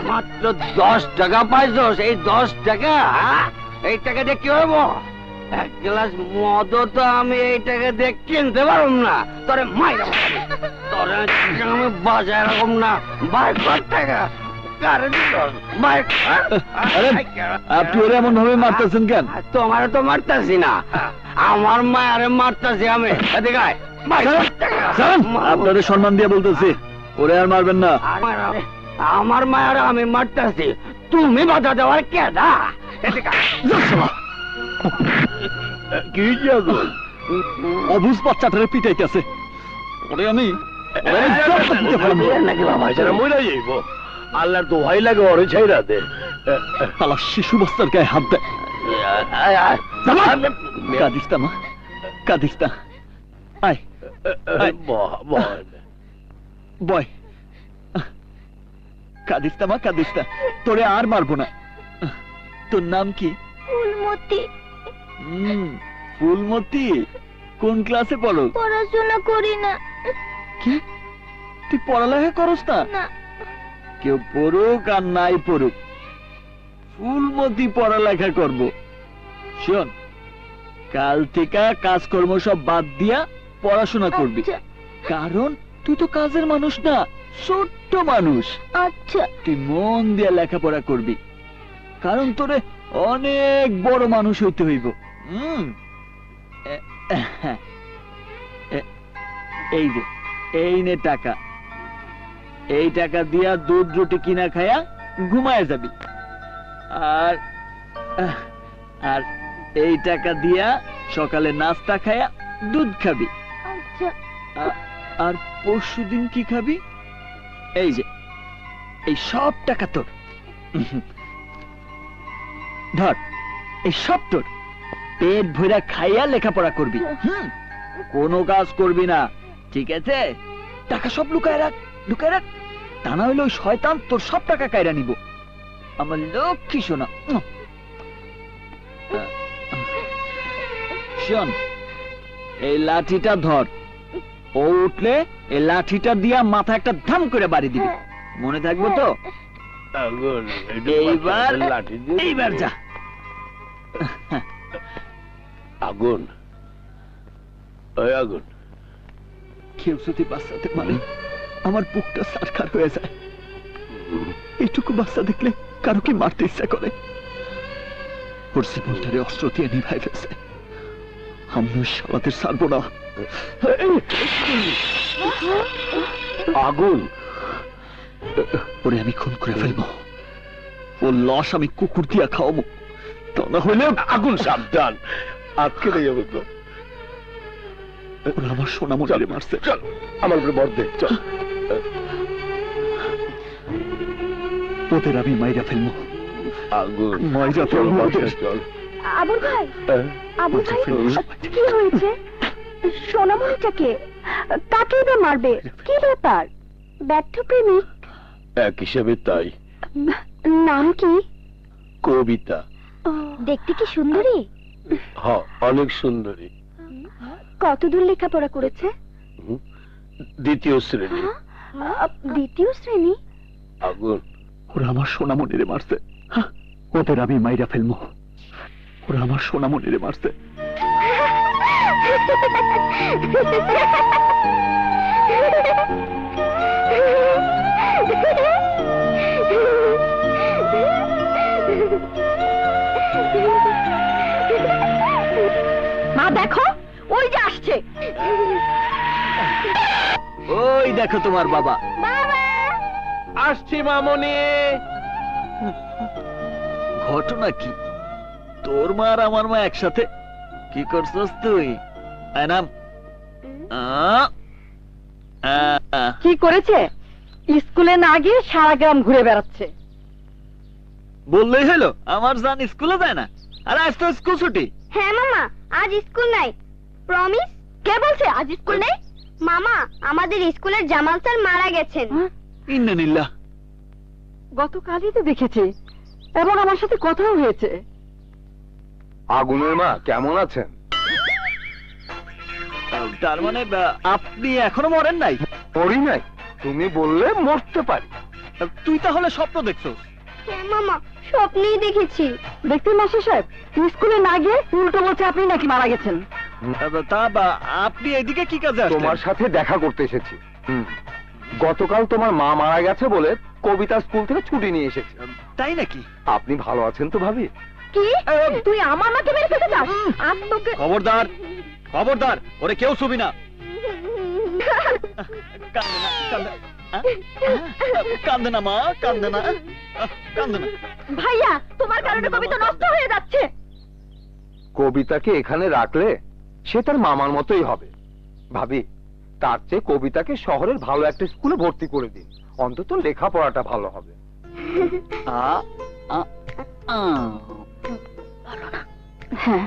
মাত্র 10 টাকা পাইছস, এই 10 টাকা এই টাকা দিয়ে কি হইব? এক গ্লাস মদ তো আমি এই টাকা দিয়ে কিনতে পারব না। তোরে মাইরা তোরে আমি বাজায় রাখব না। বাইর কর টাকা। আপনি ওরা এমন ভাবে মারতেছেন কেন? তোমারে তো মারতাছি না, আমার মায়ারে মারতাছি আমি। এদিকে আয়। আপনাদের সম্মান দিয়ে বলতেছি, ওরে আর মারবেন না। আমার মায়ারে আমি মারতাছি, তুমি বাধা দেওয়ার কেডা? কি অবুজ বাচ্চাটারে পিটাইতেছে, ওরে আমি নাকি বাবা যারা মরে যাইব। আল্লাহর দোহাই লাগে, ওরে ছাইরা দে। তালা শিশু বাচ্চার গায়ে হাত দেয়। কাঁদিস না মা, কাঁদিস না। আয় বয়, কাঁদিস না মা, কাঁদিস না। তোরে আর মারবো না। তোর নাম কি? ফুলমতি। ফুলমতি, কোন ক্লাসে পড়ো? পড়াশোনা করি না। কি, তুই পড়ালেখা করস না? না। কেউ পড়ুক আর নাই পড়ুক, ফুলমতি পড়ালেখা করব। শোন, কাল থেকে কাজকর্ম সব বাদ দিয়া পড়াশোনা করবি। কারণ তুই তো কাজের মানুষ না, ছোট্ট মানুষ। আচ্ছা। তুই মন দিয়ে লেখাপড়া করবি, কারণ তোরে অনেক বড় মানুষ হইতে হইব। এই যে, এই নে টাকা। এই টাকা দিয়া দুধ রুটি কিনা খায়া ঘুমায় যাবি। আর আর এই টাকা দিয়া সকালে নাস্তা খায়া দুধ খাবি। আচ্ছা। আর পরশুদিন কি খাবি? এই যে, এই সব টাকা তোর। ধর, এই সব তোর। পেট ভরা খাইয়া লেখাপড়া করবি। কোনো কাজ করবি না, ঠিক আছে? টাকা সব লুকায় রাখ, লুকায় রাখ। তা না হইলে ওই শয়তান তোর সব টাকা কাইরা নিব। আমার লক্ষ্মী শোনা। শোন, এই লাঠিটা ধর। ও উঠলে এই লাঠিটা দিয়া মাথা একটা ধাম করে বাড়ি দিবি। মনে থাকবো তো? এইবার যা। আগুন, আগুন। কেউ যদি বাচ্চাতে পারে, আমার বুকটা সারখার হয়ে যায়। এইটুকু বাচ্চা দেখলে কারো কি মারতে ইচ্ছা করে? ওর জীবনটারে অস্ত্র দিয়ে নিভাই ফেলছে। আমি ওই শালাদের ছাড়বো না। আগুন, ওরে আমি খুন করে ফেলবো। ওর লাশ আমি কুকুর দিয়া খাওয়াবো। তা না হইলে আগুন সাবধান, আটকে যাবে তো। ওরা আমার সোনামণিরে মারছে। চল, আমার উপরে বর দে, চল। ওদের আমি মাইরা ফেলবো। আগুন, মাইরা ফেলবো ওদের। চল। আবুল ভাই, আবুল ভাই, কি হয়েছে? সোনামণিটাকে কাকে বা মারবে? কি ব্যাপার? ব্যর্থ প্রেমিক এক হিসেবে তাই। নাম কি? কবিতা। দেখতে কি সুন্দরী? হ্যাঁ, অনেক সুন্দরী। কতদূর লেখাপড়া করেছে? দ্বিতীয় শ্রেণী। দ্বিতীয় শ্রেণী? আগুন, ওরা আমার সোনামণিরে মারছে। ওদের আমি মাইরা ফেলবো। ওরা আমার সোনামণিরে মারছে। মা দেখো, ওই যে আসছে। ওই দেখো তোমার বাবা। আসছি মামনি। ঘটনা কি? তোর মা আর আমার মা একসাথে? কি করছস তুই? নাম কি করেছে? স্কুলে না গিয়ে সারা গ্রাম ঘুরে বেড়াচ্ছে। বললেই হলো, আমার জান স্কুলে যায় না। আর আজ তো স্কুল ছুটি। হ্যাঁ মামা, আজ স্কুল নাই। প্রমিস? কে বলছে আজ স্কুল নেই? মামা, আমাদের স্কুলের জামাল স্যার মারা গেছেন। ইন্নালিল্লাহ। গতকালই তো দেখেছি, এবং আমার সাথে কথাও হয়েছে। আগুনের মা কেমন আছেন? তার মানে আপনি এখনো মরেন নাই? মরি নাই, তুমি বললে মরতে পারি। তুই তাহলে স্বপ্ন দেখছো? হ্যাঁ মামা, স্বপ্নেই দেখেছি। দেখতেন মাস্টার সাহেব, স্কুলে না গিয়ে উল্টো বলছে আপনি নাকি মারা গেছেন। আপনি এদিকে কি কাজে আসলেন? তোমার সাথে দেখা করতে এসেছি। গতকাল তোমার মা মারা গেছে বলে কবিতা স্কুল থেকে ছুটি নিয়ে এসেছে। তাই নাকি? আপনি ভালো আছেন তো ভাবি? কি তুই আমার মাকে মেরে ফেলতে চাস? আজ তোকে খবরদার, খবরদার, ওরে কেউ ছবি না। কান্দে না, কান্দে না মা, কান্দে না, কান্দে না। ভাইয়া, তোমার কারণে কবিতা নষ্ট হয়ে যাচ্ছে। কবিতাকে এখানে রাখলে সে তার মামার মতোই হবে। ভাবি, তার চেয়ে কবিতাকে শহরের ভালো একটা স্কুলে ভর্তি করে দিন, অন্তত লেখাপড়াটা ভালো হবে। হ্যাঁ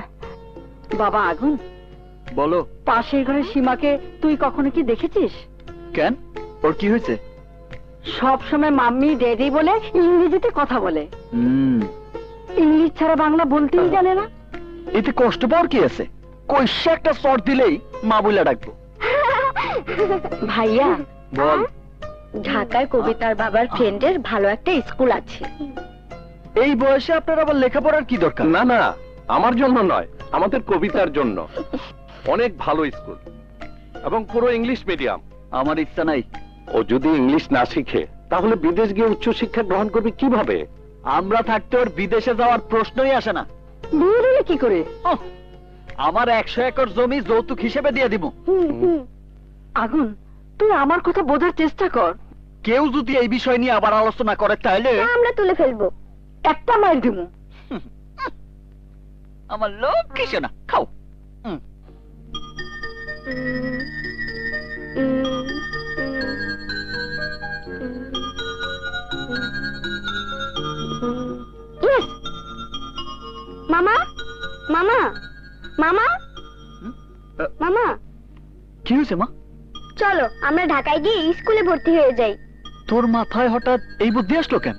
বাবা আগুন, বলো। পাশের ঘরের সীমাকে তুই কখনো কি দেখেছিস? কেন, ওর কি হয়েছে? সব সময় মাম্মি ড্যাডি বলে ইংরেজিতে কথা বলে, ইংলিশ ছাড়া বাংলা বলতেই জানে না। এতে কষ্ট পাওয়ার কি আছে? কইসা একটা শর্ট দিলেই মা বইলা ডাকবো। ভাইয়া, বল। ঢাকায় কবিতার বাবার ফ্রেন্ডের ভালো একটা স্কুল আছে। এই বয়সে আপনার আবার লেখাপড়ার কি দরকার? না না, আমার জন্য নয়, আমাদের কবিতার জন্য। অনেক ভালো স্কুল এবং পুরো ইংলিশ মিডিয়াম। আমার ইচ্ছা নাই। ও যদি ইংলিশ না শিখে তাহলে বিদেশ গিয়ে উচ্চশিক্ষা গ্রহণ করবে কিভাবে? আমরা থাকতে ওর বিদেশে যাওয়ার প্রশ্নই আসে না। বিয়ে দিলে কি করে? আমার 100 একর জমি যৌতুক হিসেবে দিয়ে দিব। আগুন, তুই আমার কথা বোঝার চেষ্টা কর। কেউ যদি এই বিষয় নিয়ে আবার আলোচনা করে তাহলে আমরা তুলে ফেলবো। একটা মাইল দিমু। আমার লোক কিছু না, খাও। মামা, মামা, মামা, মামা, কি হয়েছে মা? চলো আমরা ঢাকায় গিয়ে স্কুলে ভর্তি হয়ে যাই। তোর মাথায় হঠাৎ এই বুদ্ধি আসলো কেন?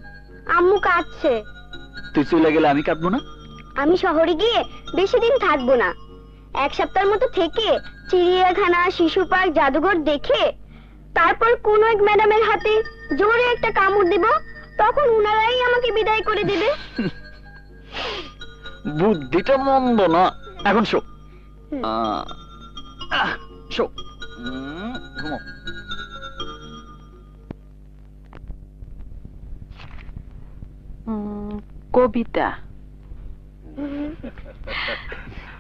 আম্মু কাঁদছে। তুই চলে গেলে আমি কাঁদবো না? আমি শহরে গিয়ে বেশি দিন থাকবো না, 1 সপ্তাহের মতো থেকে চিড়িয়াখানা, শিশু পার্ক, জাদুঘর দেখে তারপর কোন এক ম্যাডামের হাতে জোরে একটা কামড় দিব, তখন উনারাই আমাকে বিদায় করে দেবে। বুদ্ধিটা মন্দ না। এখন শো, শো, ঘুমো। Kabita.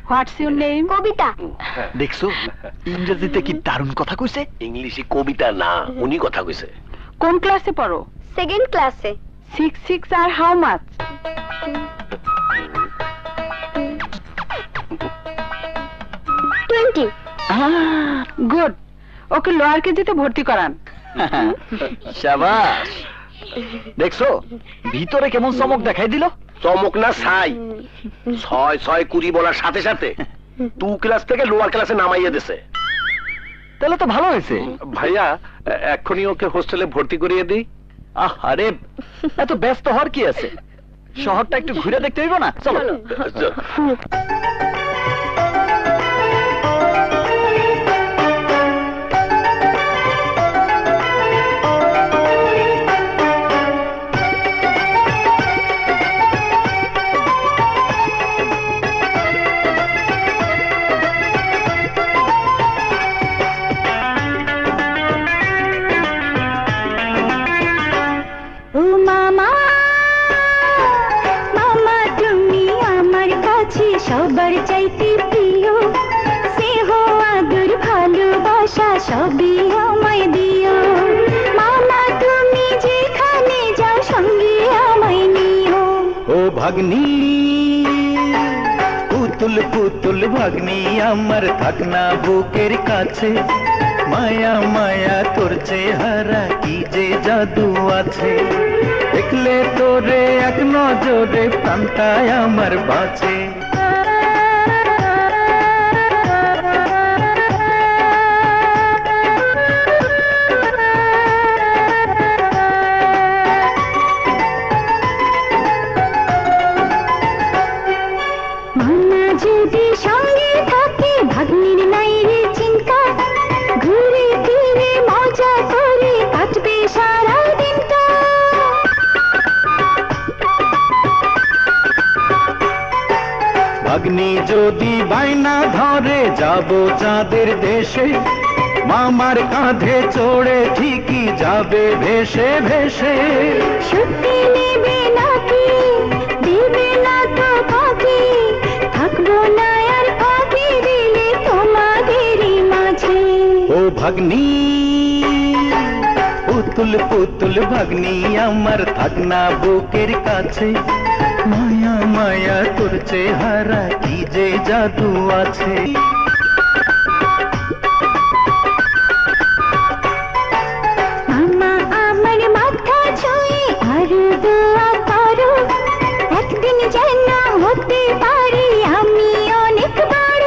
What's your name? Kabita. দেখছো ইংরেজিতে কি দারুণ কথা কইছে? ইংলিশে কবিতা না, উনি কথা কইছে। কোন ক্লাসে পড়ো? 2nd ক্লাসে। 6 6 আর how much? 20। Good, okay lower কেজিতে ভর্তি করান। শাবাশ। দেখছো ভিতরে কেমন চমক দেখাই দিল? চমক না ছাই। 6 6 20 বলার সাথে সাথে 2 ক্লাস থেকে লোয়ার ক্লাসে নামাইয়ে দিছে। তাহলে তো ভালো হয়েছে। ভাইয়া, এখনই ওকে হোস্টেলে ভর্তি করিয়ে দিই। আরে এত ব্যস্ত হওয়ার কি আছে? শহরটা একটু ঘুরে দেখতে হইব না? চলো। ও মামা, মামা তুমি আমার কাছে সবার চাইতে প্রিয়, স্নেহ আদর ভালোবাসা সবই আমায় দিও। মামা তুমি যেখানে যাও সঙ্গে আমায় নিও। ও ভাগ্নি, পুতুল পুতুল ভাগ্নি আমার, থাকনা বুকের কাছে। মায়া মায়া তোর চেহারা কি যে জাদু আছে, দেখলে তোরে এক নজরে প্রাণটায় আমার বাঁচে। মামা যদি সঙ্গে থাকে ভাগ্নির নাই রে চিন্তা, যদি বাইনা ধরে যাব চাঁদের দেশে, মামার কাঁধে চড়ে ঠিকই যাবে ভেসে ভেসে। সত্যি নেবে নাকি দিবে না তো বাকি, থাকবো না আর বাকি দিলে তোমাদেরই মাঝে। ও ভাগ্নি, পুতুল পুতুল ভাগ্নি আমার, থাক না বুকের কাছে। মায়া মায়া তোর চেহারা কি যে জাদু আছে। মামা আমার মাথা ছুঁয়ে আরো দোয়া করো, একদিন যেন হতে পারি আমি অনেক বড়।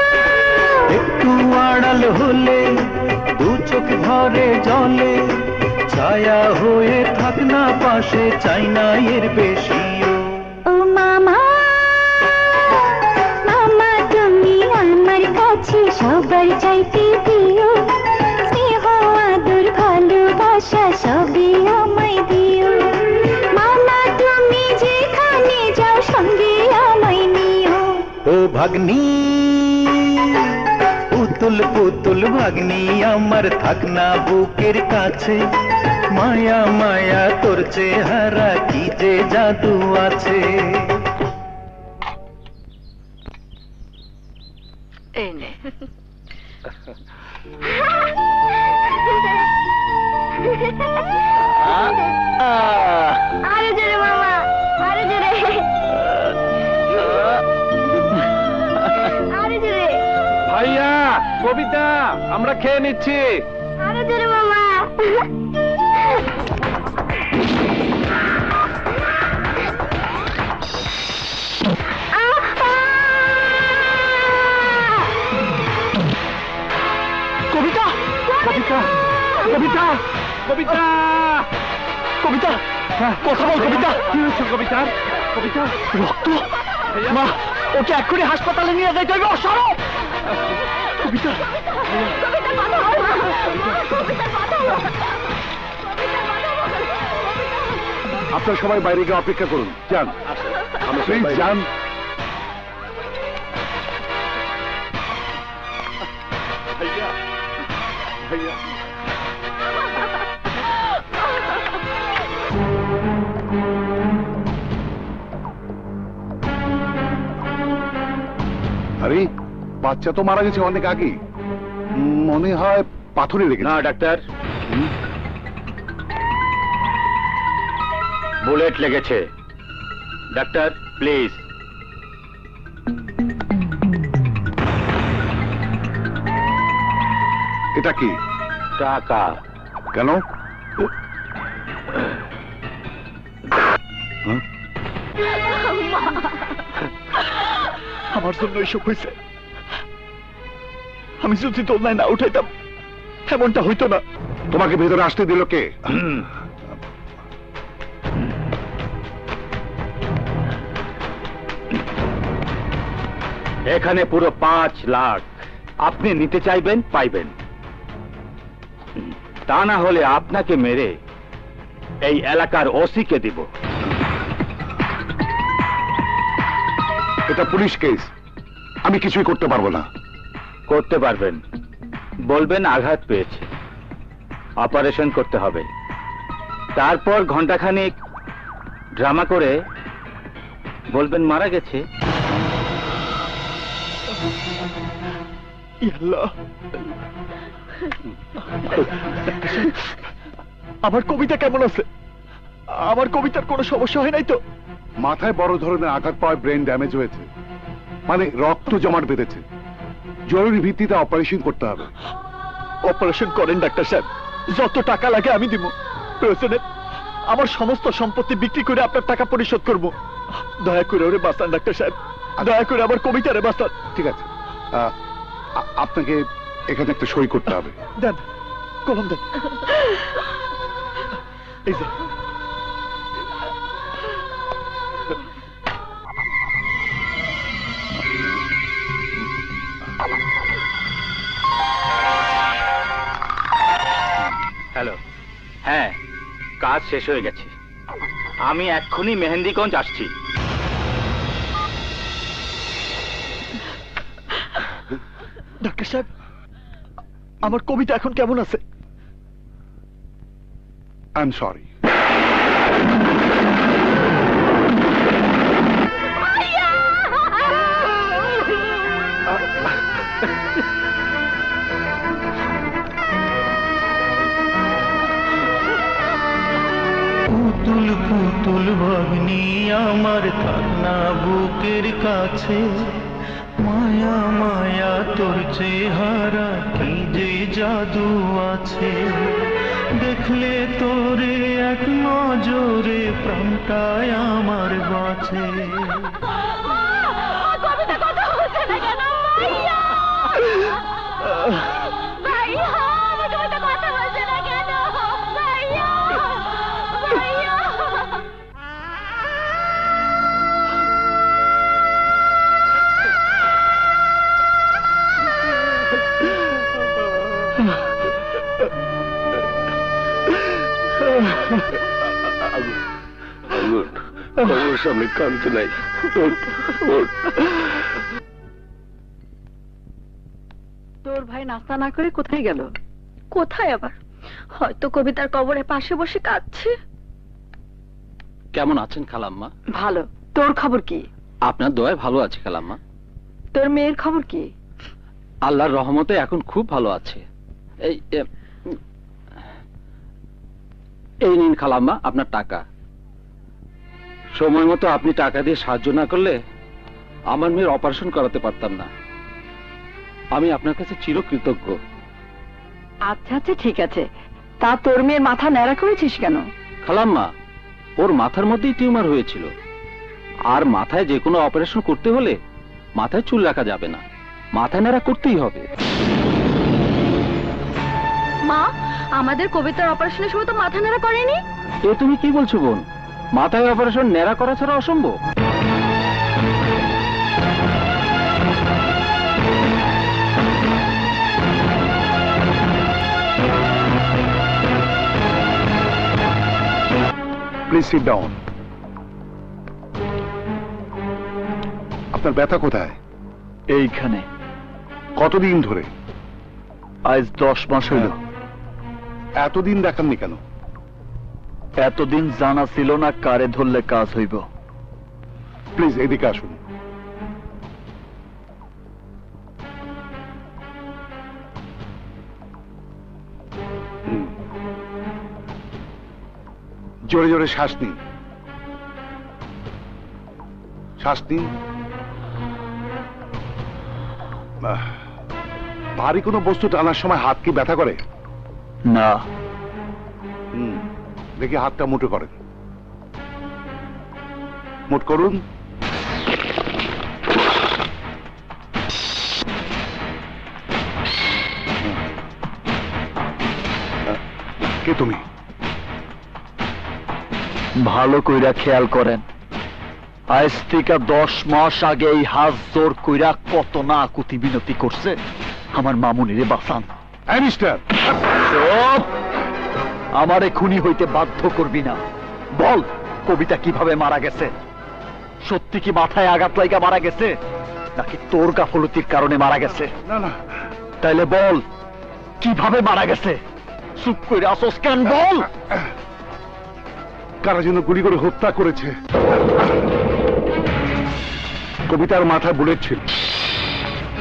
একটু আড়াল হলে দু চোখ ভরে জলে, ছায়া হয়ে থাক না পাশে, চাই না এর বেশিও। ও মামা, মামা তুমি আমার কাছে সবার চাইতে প্রিয়, স্নেহ আদর ভালোবাসা সবই আমায় দিও। মামা তুমি যেখানে যাও সঙ্গে আমায় নিও। ও ভাগ্নি, পুতুল পুতুল ভাগ্নি আমার, থাক না বুকের কাছে। মায়া মায়া তোর চেহারা কি যে জাদু আছে। এই নে। আরো জোরে মামা, আরো জোরে, আরো জোরে, ভাইয়া, কবিতা, আমরা খেয়ে নিচ্ছি। আরো জোরে মামা। কবিতা, কবিতা, কবিতা, কবিতা, কবিতা, কথা বল কবিতা। কি হয়েছে কবিতা? কবিতা, রক্ত, মা ওকে এক্ষুনি হাসপাতালে নিয়ে যাইতে হবে। সরো কবিতা। আপনারা সবাই বাইরে গিয়ে অপেক্ষা করুন, যান প্লিজ যান। ভাইয়া, ভাইয়া, আরে বাচ্চা তো মারা গেছে অনেক আগে, মনে হয় পাথরে লেগে। না ডাক্তার, বুলেট লেগেছে। Doctor please. এটা কি? টাকা। কেন? আমার জন্য এসব হয়েছে। আমি যদি দোলনায় না উঠাইতাম এমনটা হইতো না। তোমাকে ভেতরে আসতে দিল কে? এখানে পুরো 5 লাখ আপনি নিতে চাইবেন, পাইবেন। তা না হলে আপনাকে মেরে এই এলাকার ওসিকে দিব। এটা পুলিশ কেস, আমি কিছুই করতে পারবো না। করতে পারবেন, বলবেন আঘাত পেয়েছে, অপারেশন করতে হবে। তারপর ঘন্টাখানেক ড্রামা করে বলবেন মারা গেছে। আল্লাহ, আমার কবিতা কেমন আছে? আমার কবিতার কোনো সমস্যা হয় নাই তো? মাথায় বড় ধরনের আঘাত পাওয়ায় ব্রেন ড্যামেজ হয়েছে, মানে রক্ত জমাট বেঁধেছে। জরুরি ভিত্তিতে অপারেশন করতে হবে। অপারেশন করেন ডাক্তার সাহেব, যত টাকা লাগে আমি দিব। প্রয়োজনে আমার সমস্ত সম্পত্তি বিক্রি করে আপনার টাকা পরিশোধ করব। দয়া করে ওরে বাঁচান ডাক্তার সাহেব, দয়া করে আমার কবিতারে বাঁচান। ঠিক আছে, আপনাকে এখানে একটা সই করতে হবে। দেন, কলম দেন। এই যে। হ্যালো, হ্যাঁ কাজ শেষ হয়ে গেছে, আমি এক্ষুনি মেহেন্দিগঞ্জ আসছি। ডাক্তার সাহেব, আমার কবিতা এখন কেমন আছে? I am sorry. পুতুল পুতুল ভাগ্নি আমার থাকনা বুকের কাছে, মায়া মায়া তোর চেহারা কি যে জাদু আছে, দেখলে তোরে এক নজরে প্রাণটায় আমার বাঁচে। আমার সামনে কানতে নাই। তোর ভাই নাস্তা না করে কোথায় গেল? কোথায় আবার? হয়তো কবিতার কবরের পাশে বসে কাঁদছে। কেমন আছেন খালাম্মা? ভালো। তোর খবর কি? আপনার দয়ায় ভালো আছে খালাম্মা। তোর মেয়ের খবর কি? আল্লাহর রহমতে এখন খুব ভালো আছে। এই এই নিন খালাম্মা আপনার টাকা। সময় মতো আপনি টাকা দিয়ে সাহায্য না করলে আমার মেয়ের অপারেশন করাতে পারতাম না। আমি আপনার কাছে চিরকৃতজ্ঞ। আচ্ছা আচ্ছা ঠিক আছে। তা তোর মেয়ের মাথা ন্যাড়া করেছিস কেন? খালাম্মা, ওর মাথার মধ্যেই টিউমার হয়েছিল, আর মাথায় যে কোনো অপারেশন করতে হলে মাথায় চুল রাখা যাবে না, মাথা ন্যাড়া করতেই হবে। মা, আমাদের কবিতার অপারেশনের সময় তো মাথা নাড়া করেনি। এ তুমি কি বলছো বোন? মাথায় অপারেশন ন্যাড়া করা ছাড়া অসম্ভব। Please sit down. আপনার ব্যথা কোথায়? এইখানে। কতদিন ধরে? আজ 10 মাস হইল। এতদিন দেখাননি কেন? এতদিন জানা ছিল না কারে ধরলে কাজ হইব। প্লিজ এদিকে আসুন। জোরে জোরে শ্বাস নিন। শ্বাস নিন। ভারী কোনো বস্তু টানার সময় হাত কি ব্যথা করে? না। দেখি হাতটা মুঠো করেন। মুঠ করুন। কে তুমি? ভালো কইরা খেয়াল করেন, আজ থেকে 10 মাস আগে এই হাত জোর কইরা কত না কুতি বিনতি করছে আমার মামুনিরে বাঁচান। এই মিস্টার, চুপ! আমারে খুনি হইতে বাধ্য করবি না। বল, কবিতা কিভাবে মারা গেছে? সত্যি কি মাথায় আঘাত লাগা মারা গেছে, নাকি তোর গাফলতির কারণে মারা গেছে? না না, তাইলে বল কিভাবে মারা গেছে? চুপ কইরা আসোস কেন? বল। কারা যেন গুলি করে হত্যা করেছে। কবিতার মাথায় বুলেট ছিল।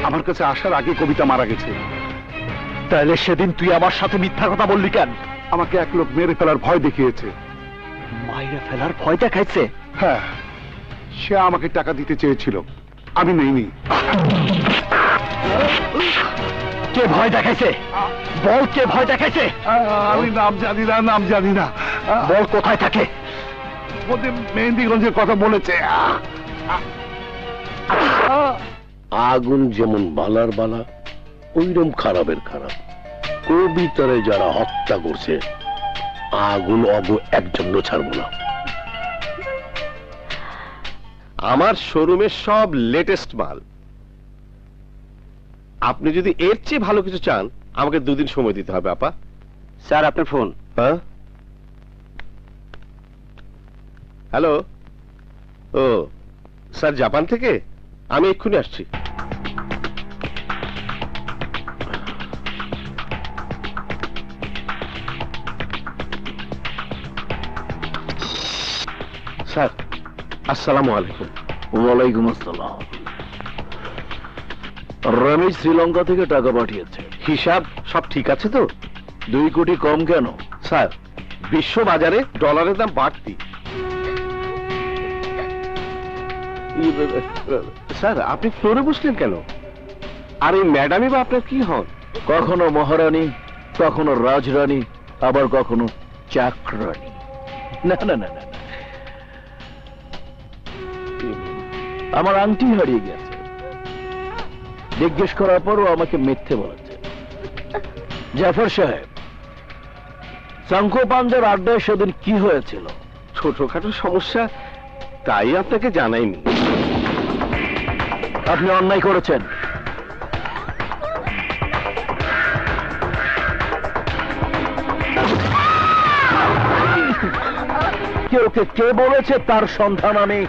আমার কাছে আসার আগে কবিতা মারা গেছে। তাইলে সেদিন তুই আমার সাথে মিথ্যা কথা বললি কেন? আমাকে এক লোক মেরে ফেলার ভয় দেখিয়েছে। মাইরে ফেলার ভয় দেখাইছে? হ্যাঁ, সে আমাকে টাকা দিতে চেয়েছিল, আমি নেইনি। কে ভয় দেখাইছে? বল, কে ভয় দেখাইছে? আমি নাম জানি না, নাম জানি না। বল কোথায় থাকে? মেহেন্দিগঞ্জের কথা বলেছে। আগুন যেমন বালার বালা, ওইরকম খারাপের খারাপ। কবিতারে যারা হত্যা করছে, আগুন অব একজন্য ছাড়বো না। আমার শোরুমের সব লেটেস্ট মাল। আপনি যদি এর চেয়ে ভালো কিছু চান, আমাকে 2 দিন সময় দিতে হবে। আপা, স্যার আপনার ফোন। হ্যাঁ, হ্যালো। ও স্যার, জাপান থেকে? আমি এক্ষুনি আসছি। স্যার আসসালামু আলাইকুম। ওয়ালাইকুম আসসালাম। রমেশ শ্রীলঙ্কা থেকে টাকা পাঠিয়েছে। হিসাব সব ঠিক আছে তো? 2 কোটি কম কেন? স্যার বিশ্ব বাজারে ডলারের দাম বাড়তি। স্যার আপনি ফ্লোরে বসলেন কেন? আর এই ম্যাডামই বা আপনার কি হন? কখনো মহারানী, কখনো রাজরানী, আবার কখনো চাকরানী। না না না না, আমার আংটি হারিয়ে গেছে। জিজ্ঞেস করার পরও আমাকে মিথ্যে বলেছে। জাফর সাহেব, শঙ্কু পাঞ্জার আড্ডায় সেদিন কি হয়েছিল? ছোটখাটো সমস্যা, তাই আপনাকে জানাইনি। আপনি অন্যায় করেছেন। ওকে কে বলেছে তার সন্ধান আমি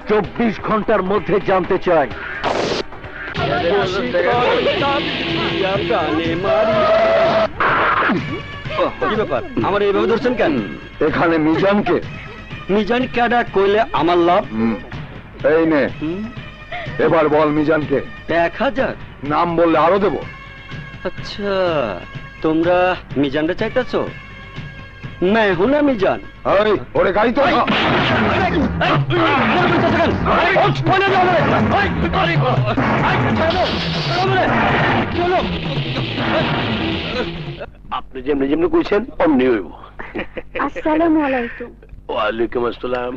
24 ঘন্টার মধ্যে জানতে চাই। কি ব্যাপার, আমার এইভাবে ধরছেন কেন? এখানে মিজানকে। মিজান ক্যাডা কইলে আমার লাভ। এই নে, এবার বল মিজানকে। 1000। নাম বললে আরো দেবো। আচ্ছা, তোমরা মিজানটা চাইতেছো? मैं हूं ना मिजान। এই ওরে গাড়ি তো আপনি যেমনি যেমনি কইছেন অমনি হইব। আসসালামু আলাইকুম। ওয়ালাইকুম আসসালাম।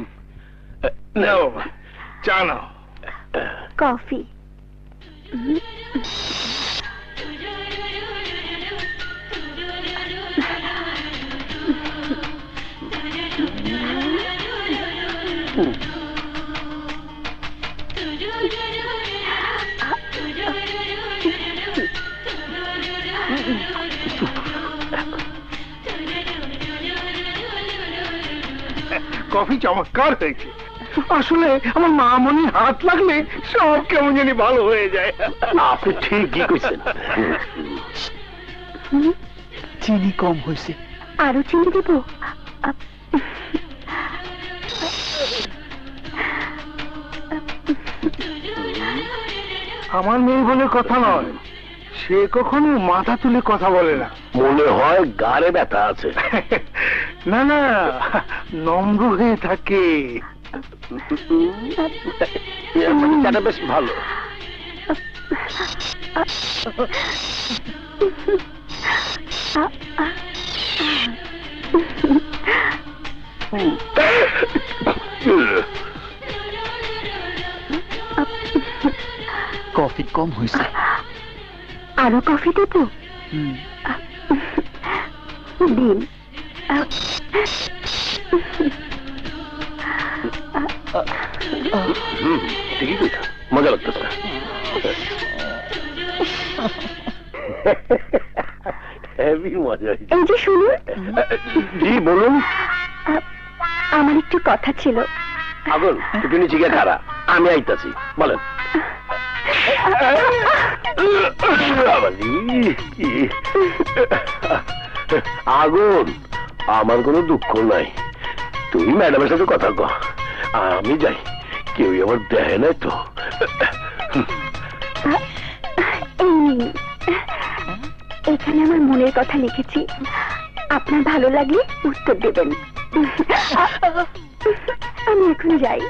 নাও চা নাও। কফি। কফি চমৎকার হয়েছে। আসলে আমার মামনির হাত লাগলে সব কেমন জানি ভালো হয়ে যায়। আপনি ঠিকই কইছেন। চিনি কম হয়েছে। আরো চিনি দেবো? আমার মেয়ে বলে কথা নয়, সে কখনো মাথা তুলে কথা বলে না। মনে হয় গাড়ে ব্যথা আছে। না না, নম্র হয়ে থাকে। চাটা বেশ ভালো। কফি কম হয়েছে। আরো কফি দেবো? দিন। ঠিকই কইছেন, মজা লাগতেছে। হেভি মজা হয়েছে। এই যে শুনুন। জি বলুন। আমার একটু কথা ছিল। আগুন একটু নিচে গিয়ে খারা, আমি আইতাছি। বলেন। আগুন, আমার কোনো দুঃখ নাই। তুই ম্যাডামের সাথে কথা কর, আমি যাই। কেউ আমার দেয় নাই তো। এখানে আমার মনের কথা লিখেছি, আপনার ভালো লাগলে উত্তর দেবেন। আমি এখন যাই।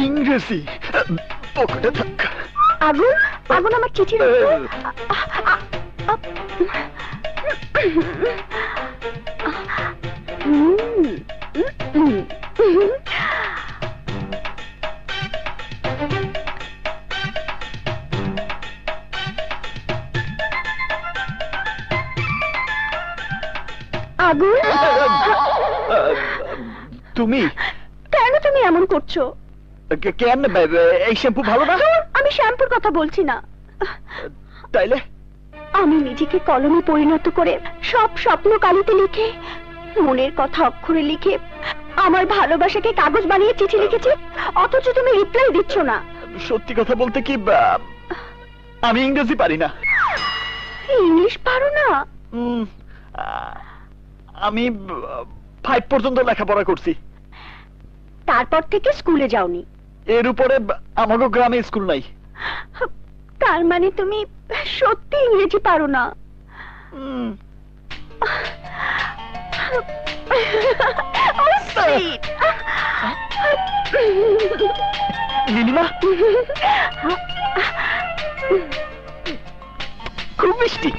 ইংরেজি পকেটে থাক। আগুন, আগুন আমার চিঠির উত্তর। আগুন, তুমি কেন তুমি এমন করছো? কেন? এই শ্যাম্পু ভালো না? আমি শ্যাম্পুর কথা বলছি না। তাইলে আমি নিজেকে কলমে পরিণত করে সব স্বপ্ন কালিতে লিখে, মনের কথা অক্ষরে লিখে, আমার ভালোবাসাকে কাগজ বানিয়ে চিঠি লিখেছি, অথচ তুমি রিপ্লাই দিচ্ছ না। সত্যি কথা বলতে কি আমি ইংরেজি পারি না। ইংলিশ পারো না? আমি 5 পর্যন্ত লেখাপড়া করছি। তারপর থেকে স্কুলে যাওনি? এর উপরে আমাকে গ্রামে স্কুল নাই। তার মানে তুমি সত্যি ইংরেজি পারো না? Oh, sweet. নীলিমা খুব মিষ্টি।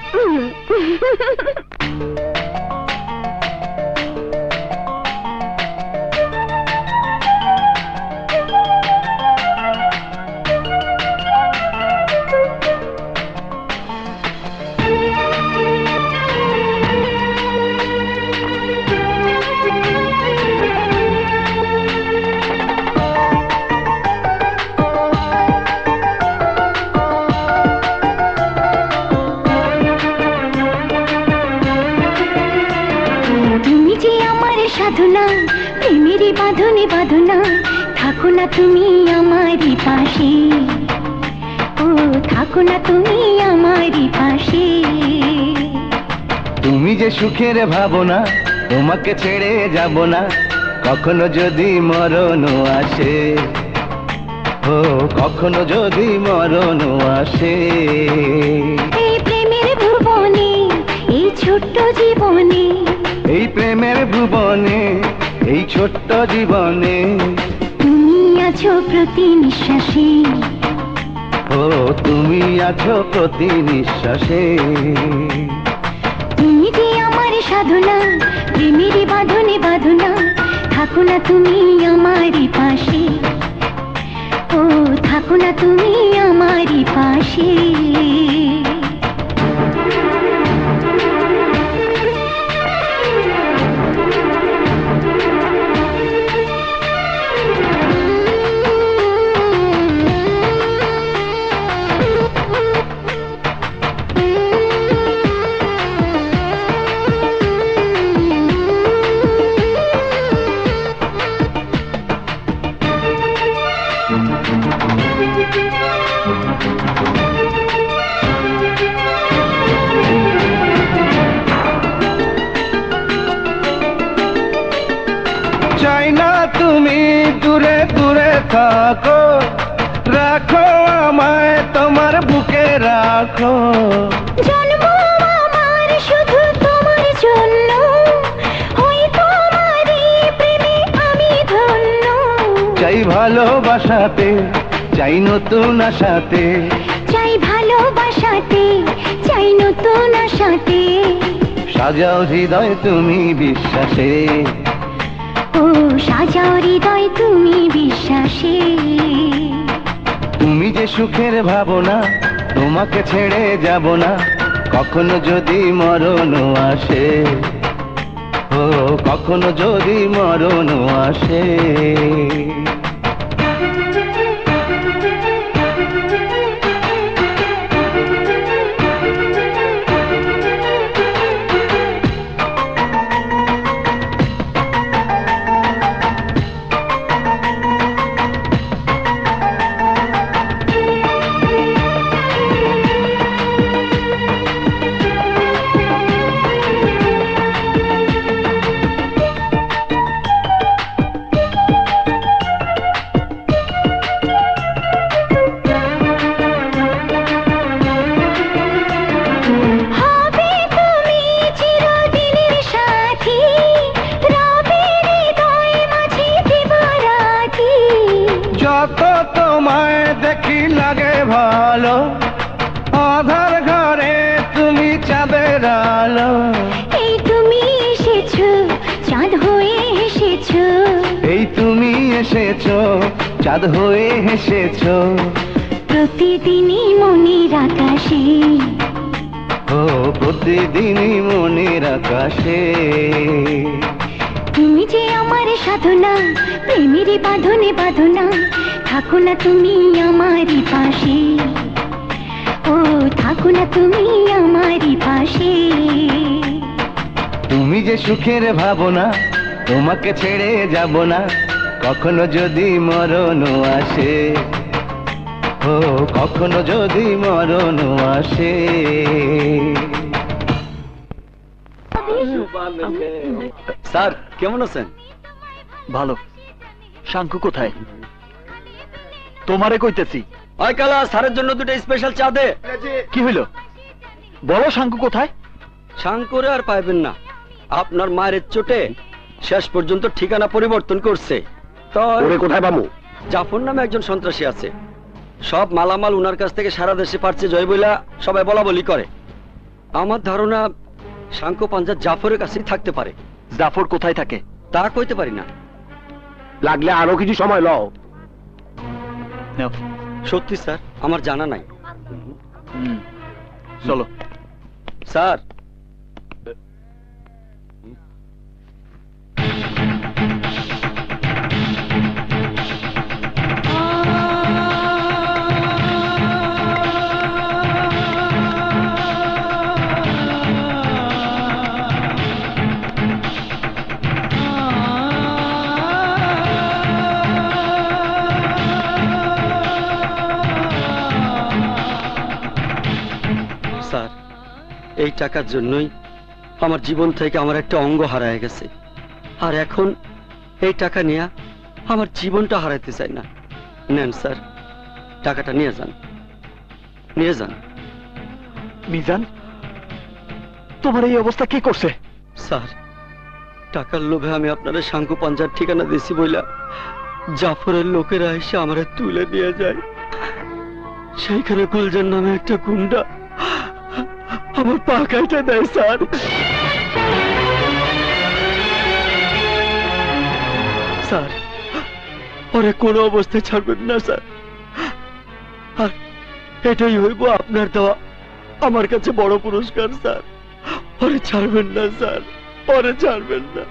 তুমি যে আমার সাধনা, প্রেমেরই বাঁধনে বাঁধনা, থাকো না তুমি আমারই পাশে, ও থাকো না তুমি আমারই পাশে। তুমি যে সুখের ভাবনা, তোমাকে ছেড়ে যাব না, কখনো যদি মরণ আসে, ও কখনো যদি মরণ আসে। এই প্রেমের ভুবনে, এই ছোট্ট জীবনে, এই প্রেমের ভুবনে, এই ছোট্ট জীবনে, তুমি আছো প্রতি নিঃশ্বাসে, ও তুমি আছো প্রতি নিঃশ্বাসে। তুমি যে আমার সাধনা, প্রেমেরই বাঁধনে বাঁধনা, থাকো না তুমি আমারই পাশে, ও থাকো না তুমি আমারই পাশে। চাই না তুমি দূরে দূরে থাকো, রাখো আমায় তোমার বুকে রাখো। জন্ম আমার শুধু তোমার জন্য, হই তোমারই প্রেমে আমি ধন্য। চাই ভালোবাসাতে, চাই নতুন আশাতে, চাই ভালোবাসাতে, চাই নতুন আশাতে, সাজাও হৃদয় তুমি বিশ্বাসে, ও সাজাও হৃদয় তুমি বিশ্বাসে। তুমি যে সুখের ভাবনা, তোমাকে ছেড়ে যাব না, কখনো যদি মরণ আসে, ও কখনো যদি মরণ আসে। হবে তুমি চিরদিনের সাথী, রবে হৃদয় মাঝে দিবারাতি। যত তোমায় দেখি লাগে ভালো, আধার ঘরে তুমি চাঁদের আলো। এই তুমি এসেছো, চাঁদ হয়ে এসেছো, এই তুমি এসেছো, চাঁদ হয়ে এসেছো, প্রতিদিনই মনের আকাশে, ও প্রতিদিনই মনের আকাশে। তুমি যে আমার সাধনা, প্রেমেরই বাঁধনে বাঁধনা, থাকো না তুমি আমারই পাশে, ও থাকো না তুমি আমারই পাশে। তুমি যে সুখের ভাবনা, তোমাকে ছেড়ে যাব না, কখনো যদি মরণ আসে, ও ও কখনো যদি মরণ আসে। স্যার কেমন আছেন? ভালো। শাঙ্কু কোথায়? তোমারে কইতেছি। ওই কালা স্যারের জন্য দুটো স্পেশাল চা দে। কি হইল বলো, শাঙ্কু কোথায়? শাঙ্কুরে আর পাইবেন না, আপনার মায়ের চোটে শেষ পর্যন্ত ঠিকানা পরিবর্তন করছে। তো ওরে কোথায় পামু? জাফর নামে একজন সন্ত্রাসী আছে, সব মালামাল উনার কাছ থেকে সারা দেশে পারছে জয় বইলা সবাই বলা বলি করে। আমার ধারণা শাঙ্কু পাঞ্জাব জাফরের কাছেই থাকতে পারে। জাফর কোথায় থাকে তা কইতে পারি না। লাগলে আরো কিছু সময় লও। সত্যি স্যার আমার জানা নাই। চলো স্যার। স্যার এই টাকার জন্যই আমার জীবন থেকে আমার একটা অঙ্গ হারায় গেছে, আর এখন এই টাকা নিয়ে আমার জীবনটা হারাইতে চাই না। নেন স্যার, টাকাটা নিয়ে যান, নিয়ে যান। মিজান, তোমার এই অবস্থা কি করছে? স্যার টাকার লোভে আমি আপনারা শাঙ্কু পাঞ্জার ঠিকানা দিছি বইলা জাফরের লোকেরা এসে আমারে তুলে নিয়ে যায়। সেইখানে গুলজার নামে একটা গুন্ডা আমার পা কাইটা দেয় স্যার। স্যার ওরে কোনো অবস্থায় ছাড়বেন না স্যার, আর এটাই হইব আপনার দেওয়া আমার কাছে বড় পুরস্কার স্যার। ওরে ছাড়বেন না স্যার, ওরে ছাড়বেন না।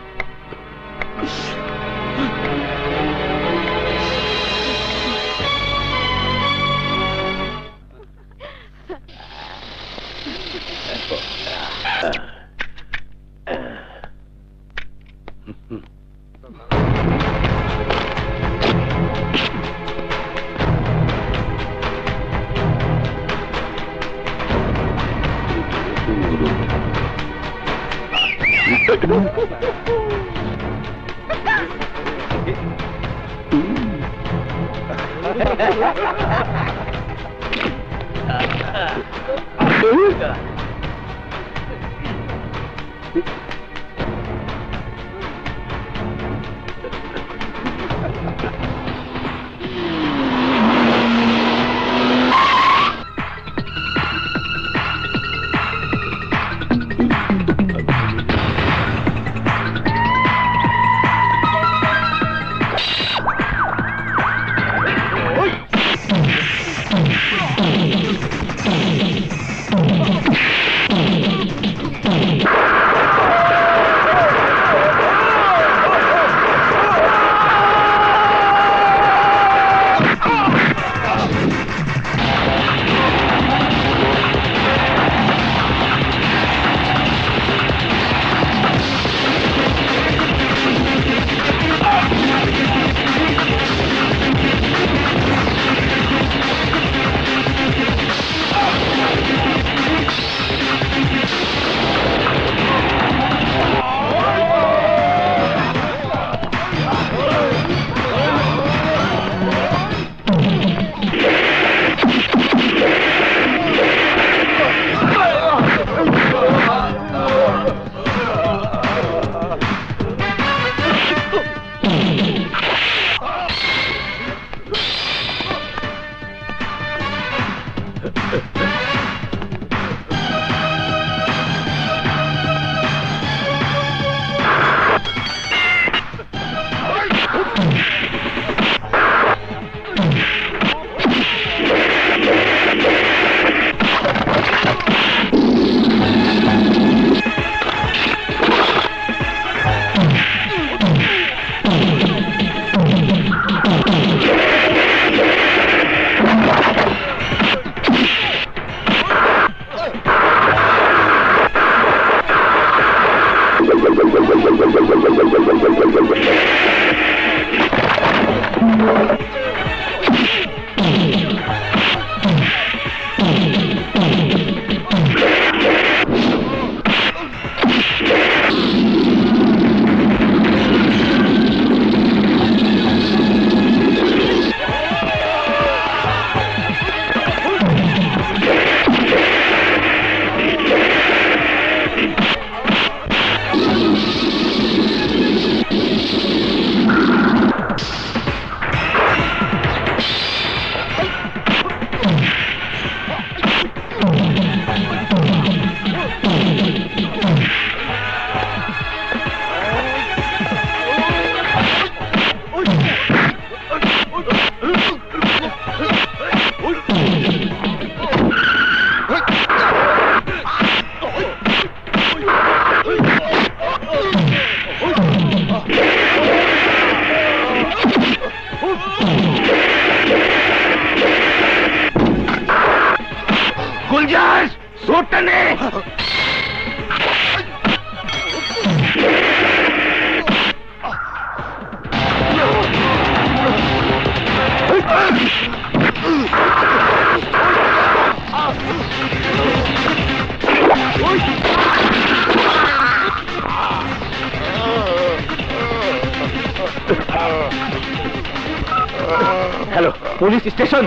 হ্যালো, পুলিশ স্টেশন,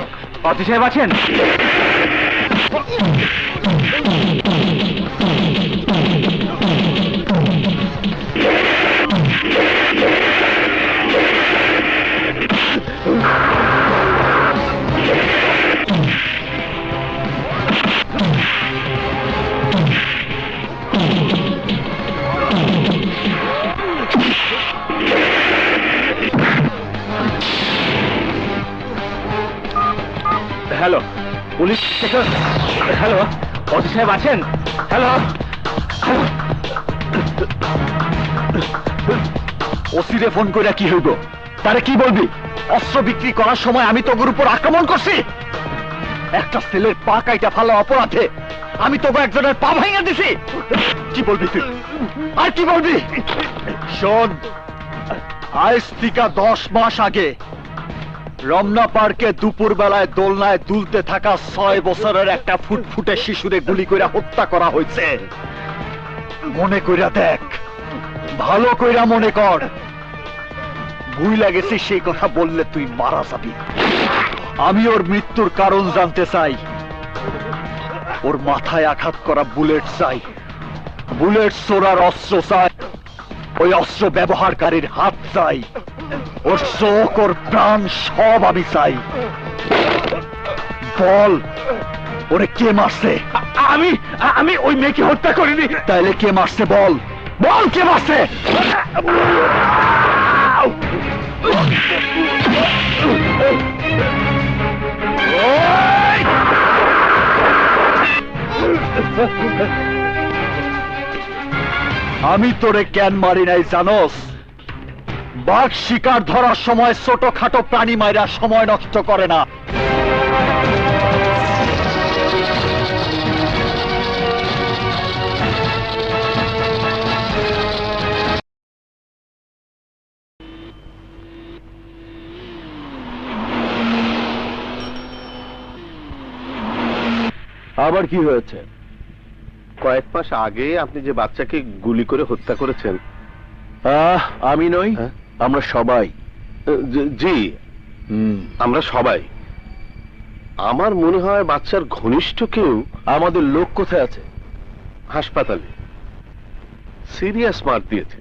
অতি সাহেব আছেন? Hello, police station. হ্যালো, অতি সাহেব আছেন? Hello, hello. ওসিরে ফোন করে কি হইব? তারে কি বলবি? অস্ত্র বিক্রি করার সময় আমি তোর উপর আক্রমণ করছি। একটা ছেলের পা কাইটা ফালা অপরাধে আমি তোকে একজনের পা ভাঙা দিছি। কি বলবি তুই? আর কি বলবি? শোন, আজ থেকে 10 মাস আগে রমনা পার্কে দুপুর বেলায় দোলনায় দুলতে থাকা 6 বছরের একটা ফুটফুটে শিশুরে গুলি করে হত্যা করা হয়েছে। মনে কইরা দেখ, ভালো কইরা মনে কর। ভুইলা গেছি সেই কথা বললে তুই মারা যাবি। আমি ওর মৃত্যুর কারণ জানতে চাই। ওর মাথায় আঘাত করা বুলেট চাই, বুলেট ছোড়ার অস্ত্র চাই, ওই অস্ত্র ব্যবহারকারীর হাত চাই, ওর চোখ, ওর প্রাণ সব আমি চাই। বল, ওরে কে মারছে? আমি ওই মেয়েকে হত্যা করিনি। তাইলে কে মারছে? বল, বল কে মারছে? আমি তোরে কেন মারি নাই জানোস? বাঘ শিকার ধরার সময় ছোটখাটো প্রাণী মাইরা সময় নষ্ট করে না। আবার কি হয়েছে? কয়েক মাস আগে আপনি যে বাচ্চাকে গুলি করে হত্যা করেছেন। আমি নই, আমরা সবাই। জি, আমরা সবাই। আমার মনে হয় বাচ্চার ঘনিষ্ঠ কেউ। আমাদের লোক কোথায় আছে? হাসপাতালে সিরিয়াস মার দিয়েছে।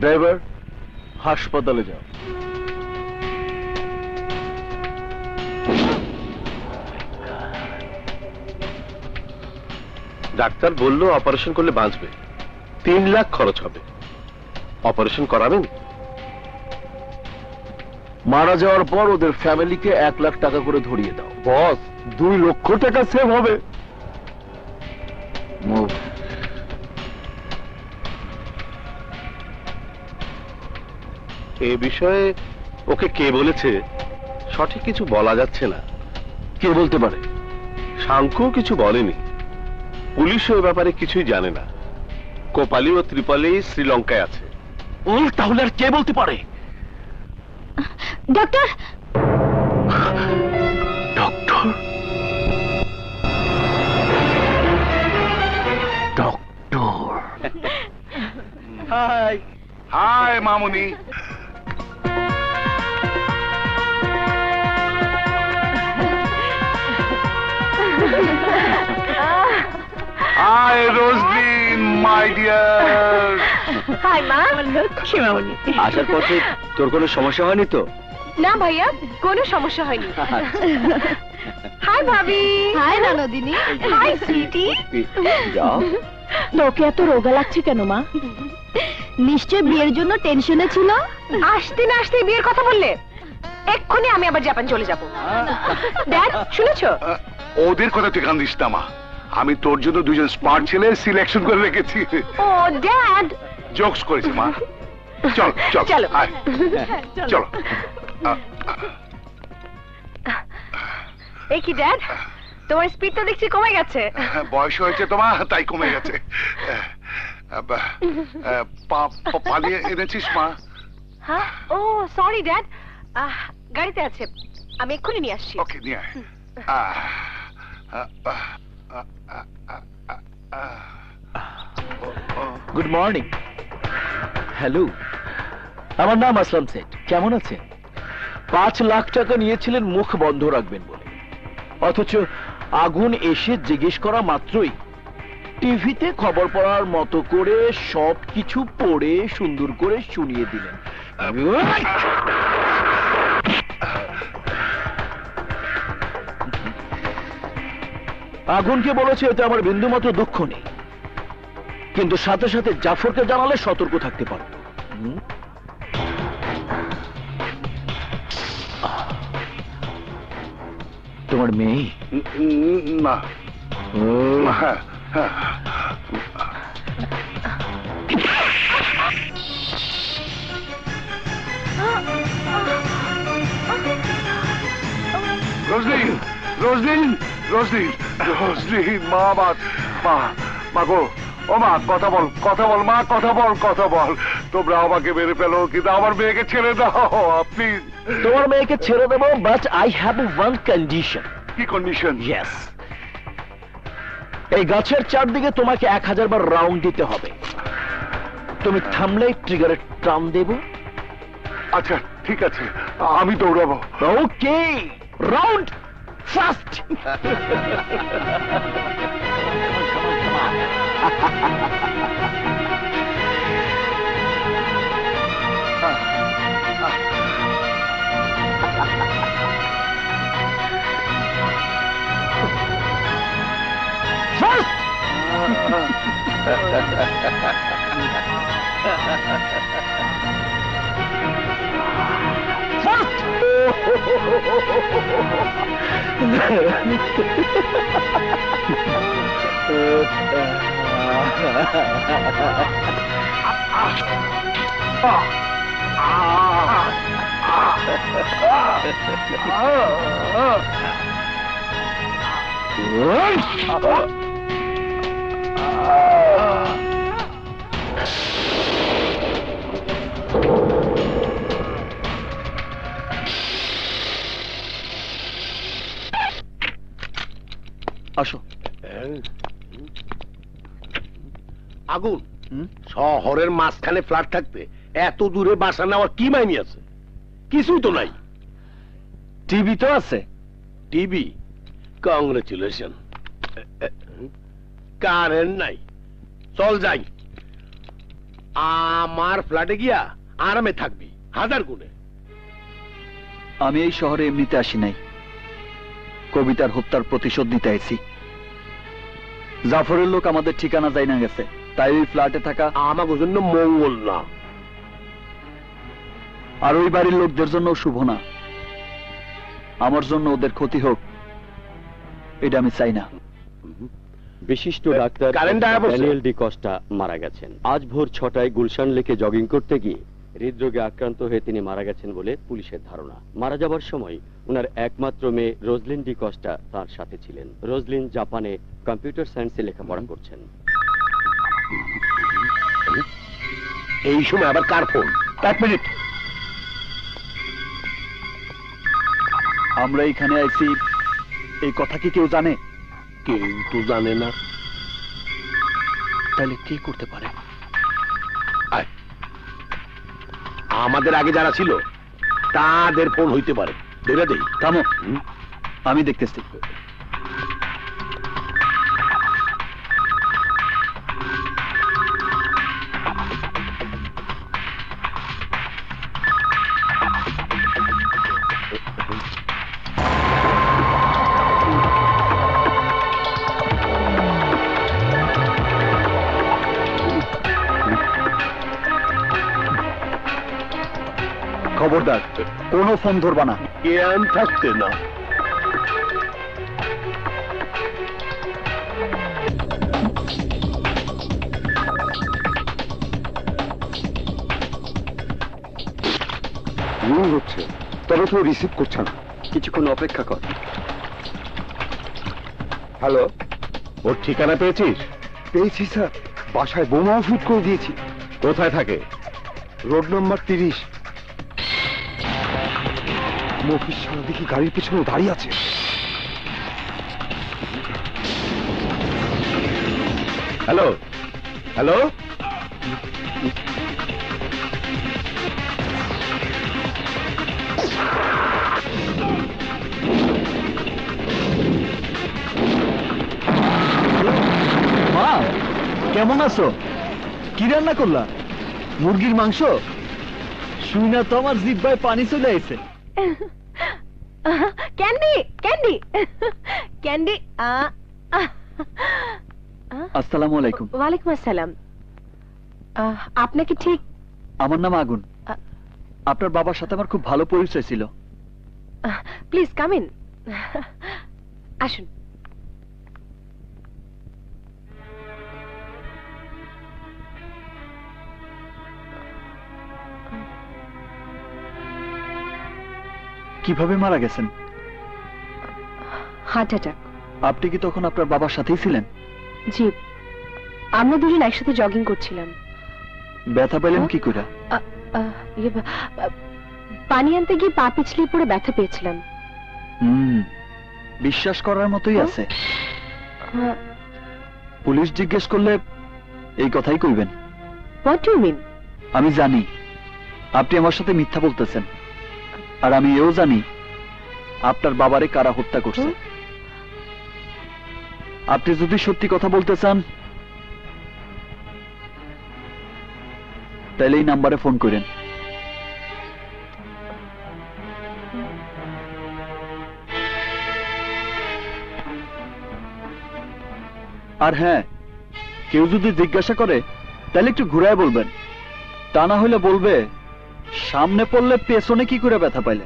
ড্রাইভার, হাসপাতালে যাও। ডাক্তার বলল অপারেশন করলে বাঁচবে। 3 লাখ খরচ হবে। অপারেশন করাবেন? মারা যাওয়ার পর ওদের ফ্যামিলিকে 1 লাখ টাকা করে ধরিয়ে দাও। বস, 2 লক্ষ টাকা সেভ হবে। মুভ। এ বিষয়ে ওকে কে বলেছে সঠিক কিছু বলা যাচ্ছে না। কে বলতে পারে? সাংখ্যও কিছু বলেনি। পুলিশও এ ব্যাপারে কিছুই জানে না। কোপালি ও ত্রিপলি শ্রীলঙ্কায় আছে। তাহলে আর কে বলতে পারে? Doctor, doctor, doctor. Hi hi মামুনি। Hi Roslin my dear. Hi মা, লক্ষ্মী মামনি। আসার পথে তোর কোনো সমস্যা হয়নি তো? না ভাইয়া, কোনো সমস্যা হয়নি। হাই ভাবি। হাই ননদিনী। হাই সুইটি। যাও। তোকে এত রোগা লাগছে কেন মা? নিশ্চয় বিয়ের জন্য টেনশনে ছিল। আসতে না আসতে বিয়ের কথা বললে, এক্ষুনি আমি আবার জাপান চলে যাব। ড্যাড, শুনেছো? ওদের কথা তুই কান দিস না মা। আমি তোর জন্য 2জন স্মার্ট ছেলে সিলেকশন করে রেখেছি। ও ড্যাড, জোকস করেছি মা। চল চল চলো। আয়, চলো। এই কি ড্যাড, তোমার স্পিড তো দেখছি কমে গেছে। বয়স হয়েছে তোমার, তাই কমে গেছে। পালিয়ে এনেছিস মা? হ্যাঁ, ও সরি ড্যাড, গাড়িতে আছে, আমি এক্ষুনি নিয়ে আসছি। ওকে, নিয়ে আয়। Good morning. হ্যালো, আমার নাম আসলাম সেঠ। কেমন আছেন? 5 লাখ টাকা নিয়েছিলেন মুখ বন্ধ রাখবেন বলে, অথচ আগুন এসে জিজ্ঞেস করা মাত্রই টিভিতে খবর পড়ার মতো করে সবকিছু পড়ে সুন্দর করে শুনিয়ে দিলেন। আগুনকে বলেছে এতে আমার বিন্দুমাত্র দুঃখ নেই, কিন্তু সাথে সাথে জাফরকে জানালে সতর্ক থাকতে পারত। তোমার মেয়ে? না হ্যাঁ হ্যাঁ রোজলিন রোজলিন রোজলিন রোজলিন মা মা গো ও মা কথা বল মা কথা বল তোমরা আমাকে মেরে ফেলো কিন্তু আমার মেয়েকে ছেড়ে দাও প্লিজ। তোমার মেয়েকে ছেড়ে দেবো, but I have one condition. কি কন্ডিশন? ইয়েস, এই গাছের চারদিকে তোমাকে 1000 বার রাউন্ড দিতে হবে। তুমি থামলে ট্রিগারে টান দেব। আচ্ছা ঠিক আছে, আমি দৌড়াবো। ওকে, রাউন্ড ফাস্ট। আসো। আগুন, শহরের মাঝখানে ফ্ল্যাট থাকতে এত দূরে বাসা নেওয়ার কি মাইনি আছে? কিছুই তো নাই। টিভি তো আছে। টিভি? কংগ্রেচুলেশন। কারেন্ট নাই, চল যাই। আমার ফ্ল্যাটে গিয়া আরামে থাকবি 1000 গুণে। আমি এই শহরে এমনিতে আসি নাই, কবিতার হত্যার প্রতিশোধ নিতে আইছি। জাফরের লোক আমাদের ঠিকানা যাই না গেছে, তাই ওই ফ্ল্যাটে থাকা আমার জন্য মঙ্গল না, আর ওই বাড়ির লোকদের জন্য শুভ না। আমার জন্য ওদের ক্ষতি হোক, এটা আমি চাই না। বিশিষ্ট ডাক্তার ড্যানিয়েল ডি কস্টা মারা গেছেন। আজ ভোর 6টায় গুলশান লেকে জগিং করতে গিয়ে হৃদরোগে আক্রান্ত হয়ে তিনি মারা গেছেন বলে পুলিশের ধারণা। মারা যাবার সময় ওনার একমাত্র মেয়ে রোজলিন ডি কস্টা তার সাথে ছিলেন। রোজলিন জাপানে কম্পিউটার সায়েন্সে লেখাপড়া করছেন। এই সময় আবার কার ফোন? 1 মিনিট। আমরা এখানে আইছি, এই কথা কি কেউ জানে? কেউ তো জানে না। তাহলে কি করতে পারে? আমাদের আগে যারা ছিল তাদের ফোন হইতে পারে। দেখে দেই। থামো, আমি দেখতেছি। খবরদার, কোনো ফোন ধরবা না। জ্ঞান থাকতে না। হচ্ছে, তবে তো রিসিভ করছে না। কিছুক্ষণ অপেক্ষা কর। হ্যালো, ওর ঠিকানা পেয়েছিস? পেয়েছি স্যার, বাসায় বোমাও শুট করে দিয়েছি। কোথায় থাকে? Road number 30। মফিস সারা দেখি গাড়ির পেছনে দাঁড়িয়ে আছে। হ্যালো হ্যালো, কেমন আছো? কি রান্না করলা? মুরগির মাংস? শুই না তো আমার জিহ্বায় পানি চলে আইছে। Candy candy candy. আসসালামু আলাইকুম। ওয়ালাইকুম আসসালাম। আপনাকে ঠিক? আমার নাম আগুন। আপনার বাবার সাথে আমার খুব ভালো পরিচয় ছিল। Please come in. আসুন। কিভাবে মারা গেছেন? Heart attack. আপনি কি তখন আপনার বাবার সাথেই ছিলেন? জি, আমরা দুজন একসাথে জগিং করছিলাম। ব্যথা পেলেন কি করে? পানি আনতে গিয়ে পা পিছলে পড়ে ব্যথা পেয়েছিলাম। বিশ্বাস করার মতোই আছে। পুলিশ জিজ্ঞেস করলে এই কথাই কইবেন। What do you mean? আমি জানি আপনি আমার সাথে মিথ্যা বলতেছেন, আর আমি এও জানি আপনার বাবারে কারা হত্যা করছে। আপনি যদি সত্যি কথা বলতে চান তাহলে এই নাম্বারে ফোন করেন। আর হ্যাঁ, কেউ যদি জিজ্ঞাসা করে তাহলে একটু ঘুরায় বলবেন, তা না হলে বলবে সামনে পড়লে পেছনে কি করে ব্যথা পাইলে।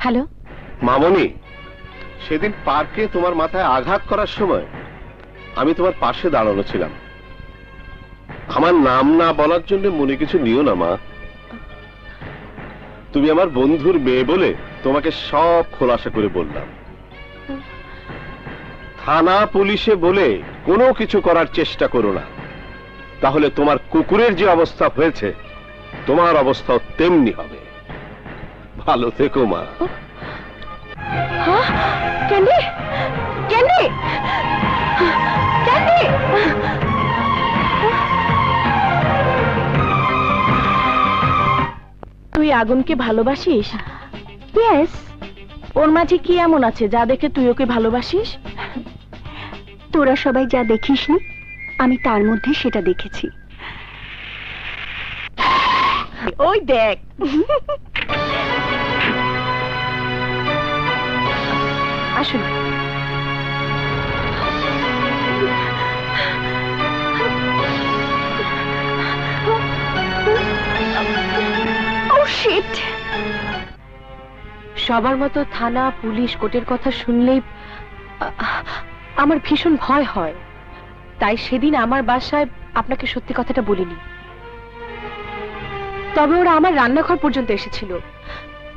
হ্যালো মামনি, সেদিন পার্কে তোমার মাথায় আঘাত করার সময় আমি তোমার পাশে দাঁড়ানো ছিলাম। আমার নাম না বলার জন্য মনে কিছু নিও না মা। তুমি আমার বন্ধুর মেয়ে বলে তোমাকে সব খোলাসা করে বললাম। থানা পুলিশে বলে কোনো কিছু করার চেষ্টা করো না, তাহলে তোমার কুকুরের যে অবস্থা হয়েছে তোমার অবস্থাও তেমনি হবে। ভালো থেকো মা। Candy candy candy. তুই আগুনকে ভালোবাসিস? ইয়েস। ওর মাঝে কি এমন আছে যা দেখে তুই ওকে ভালোবাসিস? তোরা সবাই যা দেখিসনি আমি তার মধ্যে সেটা দেখেছি। ওই দেখ। আসুন। সবার মতো থানা পুলিশ কোর্টের কথা শুনলেই আমার ভীষণ ভয় হয়। তাই সেদিন আমার বাসায় আপনাকে সত্যি কথাটা বলিনি। তবে ওরা আমার রান্নাঘর পর্যন্ত এসেছিল।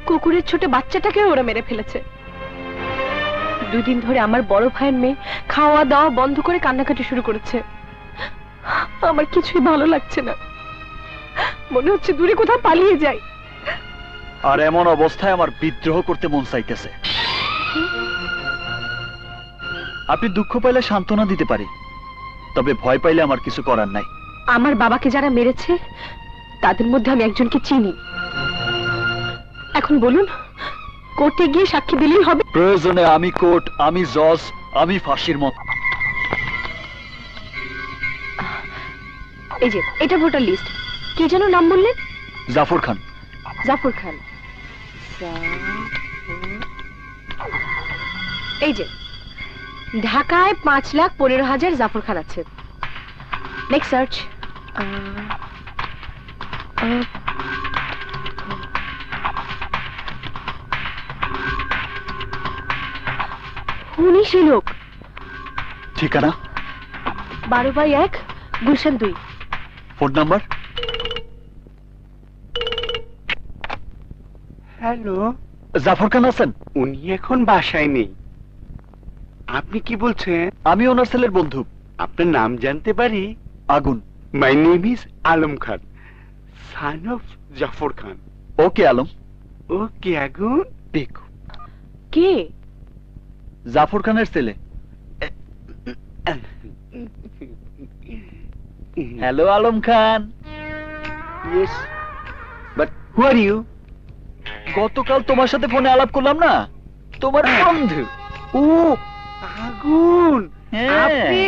কুকুরের ছোট বাচ্চাটাকে ওরা মেরে ফেলেছে। 2 দিন ধরে আমার বড় ভাইয়ের মেয়ে খাওয়া দাওয়া বন্ধ করে কান্নাকাটি শুরু করেছে। আমার কিছুই ভালো লাগছে না, মনে হচ্ছে দূরে কোথাও পালিয়ে যাই। আর এমন অবস্থায় আমার বিদ্রোহ করতে মন চাইতেছে। আপনি দুঃখ পাইলে সান্ত্বনা দিতে পারি, তবে ভয় পাইলে আমার কিছু করার নাই। আমার বাবাকে যারা মেরেছে তাদের মধ্যে আমি একজনকে চিনি। এখন বলুন, কোর্টে গিয়ে সাক্ষী দিলেই হবে? প্রয়োজনে আমি কোর্ট, আমি জজ, আমি ফাঁসির মত। এই যে এটা ভোটার লিস্ট। কি যেন নাম বললেন? জাফর খান। জাফর খান। এই যে ঢাকায় 5,15,000 জাফর খান আছে। Next search. উনি সেই লোক। ঠিকানা 12/1 Gulshan 2। Phone number? Hello, Jafar Khan আছেন? উনি এখন বাসায় নেই। আপনি কি বলছেন? আমি ওনার ছেলের বন্ধু। আপনার নাম জানতে পারি? Agun. My name is Alam Khan, son of Jafar Khan. Okay Alam. Okay Agun. দেখো কে? জাফর খানের ছেলে। Hello Alam Khan. Yes but who are you? গতকাল তোমার সাথে ফোনে আলাপ করলাম না, তোমার বন্ধু। ও আগুন, হ্যাঁ। আপনি?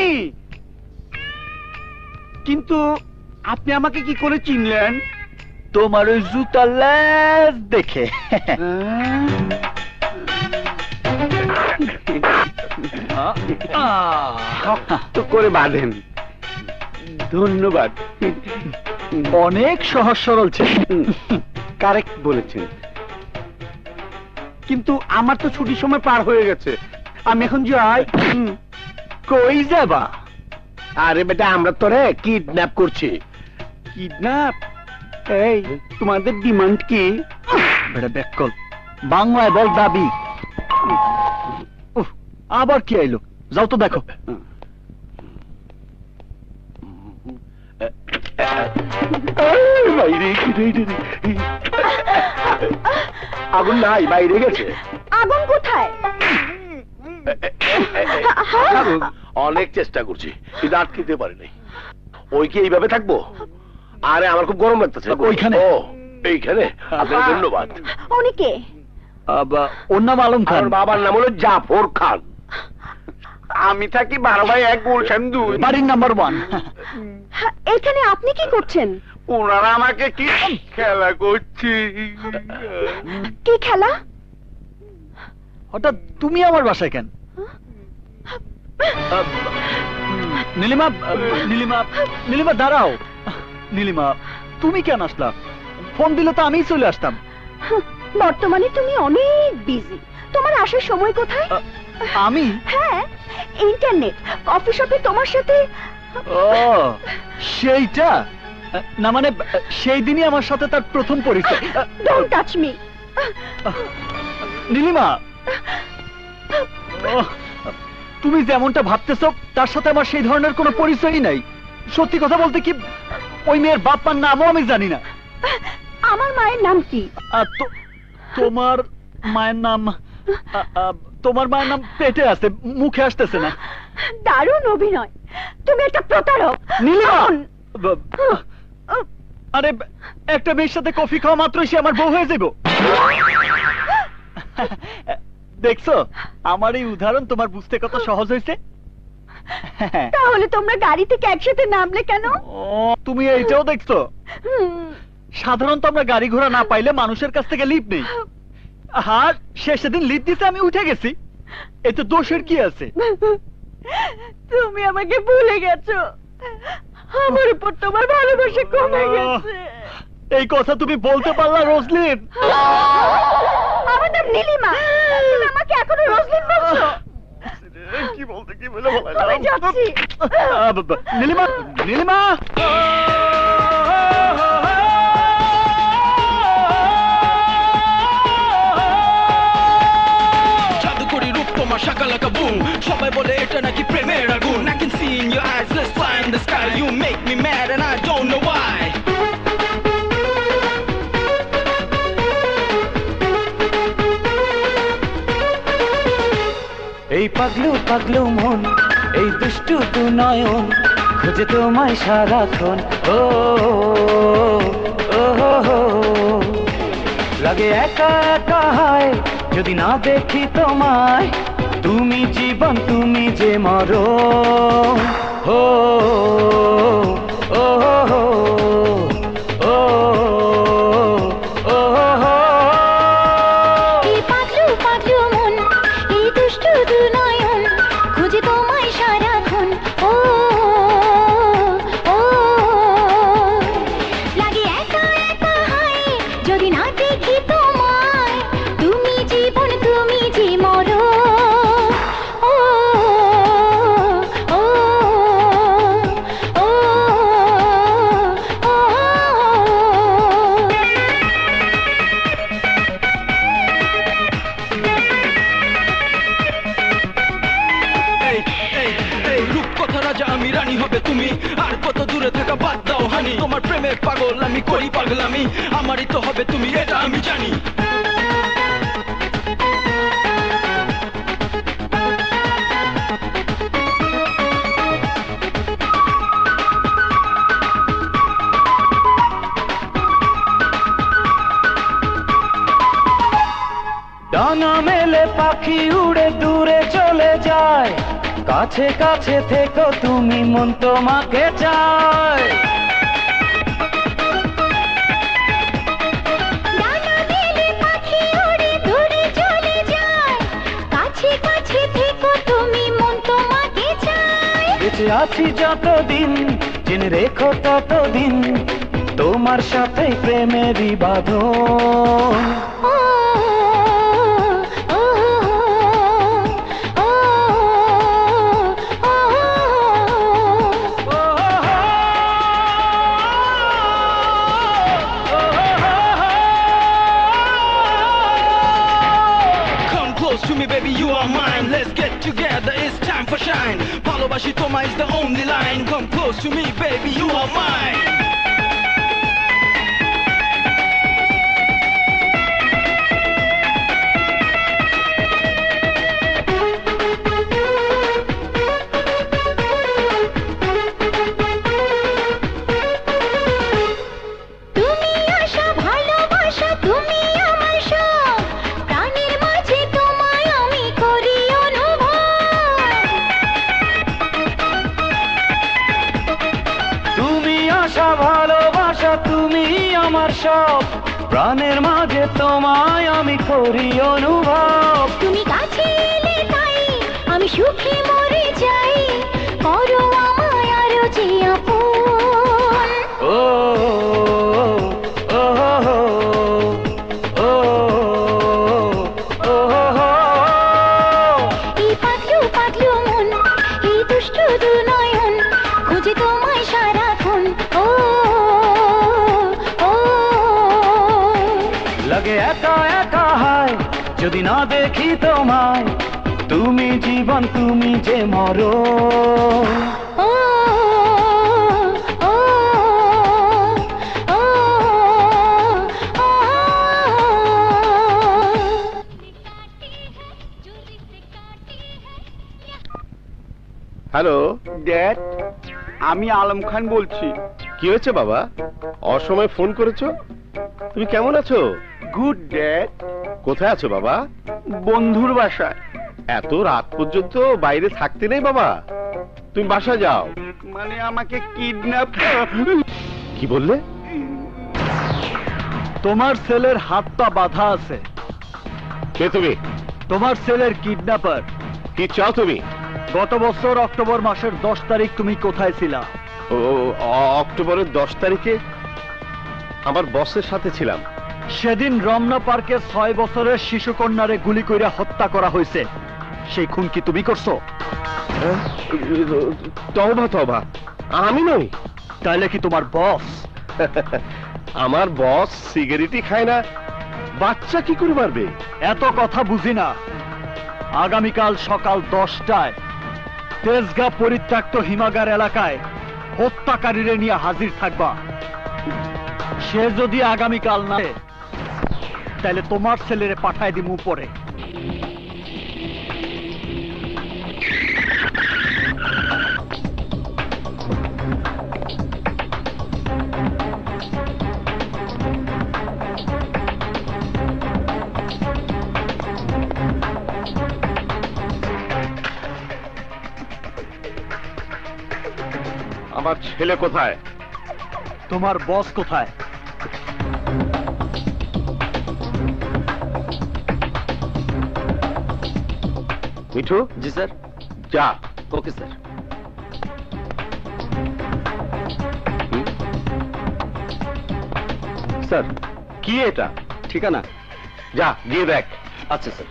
কিন্তু আপনি আমাকে কি করে চিনলেন? তোমার ওই জুতার লেজ দেখে। শক্ত করে বাঁধেন। ধন্যবাদ। অনেক সহজ সরল ছিল। কারেক্ট বলেছেন। কিন্তু আমার তো ছুটির সময় পার হয়ে গেছে, আমি এখন যাই। কই যাবা? আরে বেটা, আমরা তোরে কিডন্যাপ করছি। কিডন্যাপ? এই তোমাদের ডিমান্ড কি? বেটা ব্যাককল, বাংলায় বল দাবি। উফ, আবার কি আইলো? যাও তো দেখো। বাইরে আগুন নাই, বাইরে গেছে। আগুন কোথায়? অনেক চেষ্টা করছি কিন্তু আটকিতে পারি নাই। ওই কি এইভাবে থাকবো? আরে আমার খুব গরম লাগতেছে। ওইখানে? ও এইখানে? আপনাকে ধন্যবাদ। অনেকে ওর নাম আলম খান। আমার বাবার নাম হলো জাফর খান। আমি থাকি 12/1 গুলশান 2। বাড়ির নাম্বার 1। এখানে আপনি কি করছেন? ওনারা আমাকে কি খেলা করছি? কি খেলা? হঠাৎ তুমি আমার বাসায় কেন? নীলিমা, নীলিমা, নীলিমা দাঁড়াও। নীলিমা, তুমি কেন আসলা? ফোন দিলে তো আমিই চলে আসতাম। বর্তমানে তুমি অনেক বিজি, তোমার আসার সময় কোথায়? আমি? হ্যাঁ, ইন্টারনেট, কফি শপে তোমার সাথে। ও সেইটা না, মানে সেই দিনই আমার সাথে তার প্রথম পরিচয়। Don't touch me. নীলিমা, তুমি যেমনটা ভাবতেছো তার সাথে আমার সেই ধরনের কোনো পরিচয়ই নাই। সত্যি কথা বলতে কি, ওই মেয়ের বাপ মার নামও আমি জানি না। আমার মায়ের নাম কি? তোমার মায়ের নাম, তোমার মায়ের নাম পেটে আছে, মুখে আসতেছে না। দারুণ অভিনয়, তুমি একটা প্রতারক। নীলিমা, আরে একটা মেয়ের সাথে কফি খাওয়া মাত্রই সে আমার বউ হয়ে যাবো? দেখছো, আমার এই উদাহরণ তোমার বুঝতে কত সহজ হয়েছে। তাহলে তোমরা গাড়ি থেকে একসাথে নামলে কেন? তুমি এইটাও দেখছো? সাধারণত আমরা গাড়ি ঘোড়া না পাইলে মানুষের কাছ থেকে লিফট নেই। আর সে সেদিন লিফট দিতে আমি উঠে গেছি, এতে দোষের কি আছে? তুমি আমাকে ভুলে গেছো, আমার উপর তোমার ভালোবাসা কমে গেছে। এই কথা তুমি বলতে পারলা রোজলিন? আমার নাম নীলিমা, তুমি আমাকে এখনো রোজলিন বলছো? কি বলতে কি বলে বলা আমি যাচ্ছি। নীলিমা, নীলিমা, জাদুকরি রূপ তোমার শাকালাকা বুম, সবাই বলে এটা নাকি প্রেমের আগুন। I can see in your eyes, let's fly in the sky. You make me mad and I don't know why. এই পাগলু পাগলু মন, এই দুষ্টু দু নয়ন, খুঁজে তোমায় সারাক্ষণ। ও ও লাগে একা একা হয় যদি না দেখি তোমায়। তুমি জীবন, তুমি যে মরণ। ও ও ও এই পাগলু পাগলু মন, এই দুষ্টু দু নয়ন, খুঁজে তোমায় সারাক্ষণ। ও ও লাগে একা একা হয় যদি না দেখি তোমায়। তুমি জীবন, তুমি যে মরণ। ও ও ও এই এই এই রূপকথা রাজা আমি, রানী হবে তুমি। আর কত দূরে থাকা বাদ দাও হানি, তোমার প্রেমের পাগল আমি, করি পাগলামি। আমারই তো হবে তুমি, এটা আমি জানি। ডানা মেলে পাখি উড়ে দূরে চলে যায়, কাছে কাছে থেকো তুমি, মন তোমাকে চায়। ডানা মেলে পাখি উড়ে দূরে চলে যায়, কাছে কাছে থেকো তুমি, মন তোমাকে চায়। বেঁচে আছি যতদিন জেনে রেখো ততদিন, তোমার সাথে প্রেমেরই বাঁধন। ও ও ও Come close to me baby, you are mine, let's get together, it's time for shine. ভালোবাসি তোমায় is the only line, come close to me baby, you are mine. তুমি আশা ভালোবাসা তুমি আমার সব, প্রাণের মাঝে তোমায় আমি করি অনুভব। তুমি আশা ভালোবাসা তুমি আমার সব, প্রাণের মাঝে তোমায় আমি করি অনুভব। তুমি কাছে এলে তাই আমি সুখে মরে যাই, করো আমায় আরো যে আপন। ও ও ও ও এই পাতলু পাতলু মন, এই দুষ্টু দুনয়ন, খুঁজে তোমায় সারাক্ষণ। ও ও লাগে একা একা হায় যদি না দেখি তোমায়, তুমি জীবন তুমি যে মরণ। ও ও ও হ্যালো, ড্যাড, আমি আলম খান বলছি। কি হয়েছে বাবা? অসময়ে ফোন করেছো? তুমি কেমন আছো? Good dad. কোথায় আছো বাবা? বন্ধুর বাসায়। এত রাত পর্যন্ত বাইরে থাকতে নেই বাবা, তুমি বাসা যাও। মানে আমাকে কিডন্যাপ। কি বললে? তোমার ছেলের হাত পা বাঁধা আছে। কে তুমি? তোমার ছেলের কিডন্যাপার। কি চাও তুমি? গত বছর অক্টোবর মাসের 10 তারিখ তুমি কোথায় ছিলা? ও, অক্টোবরের 10 তারিখে আমার বসের সাথে ছিলাম। সেদিন রমনা পার্কে 6 বছরের শিশু কন্যারে গুলি কইরা হত্যা করা হয়েছে, সেই খুন কি তুমি করছো? তওবা তওবা, আমি নই। তাইলে কি তোমার বস? আমার বস সিগারেটই খায় না, বাচ্চা কি করে মারবে? এত কথা বুঝি না। আগামীকাল সকাল 10টায় তেজগাঁ পরিত্যক্ত হিমাগার এলাকায় হত্যাকারীরে নিয়ে হাজির থাকবা। সে যদি আগামীকাল না আসে, তাহলে তোমার ছেলেরে পাঠায় দিমু পরে। আমার ছেলে কোথায়? তোমার বস কোথায়? মিঠু। জি স্যার। যা। Okay sir. স্যার, কি এটা? ঠিকানা? যা গিয়ে দেখ। আচ্ছা স্যার।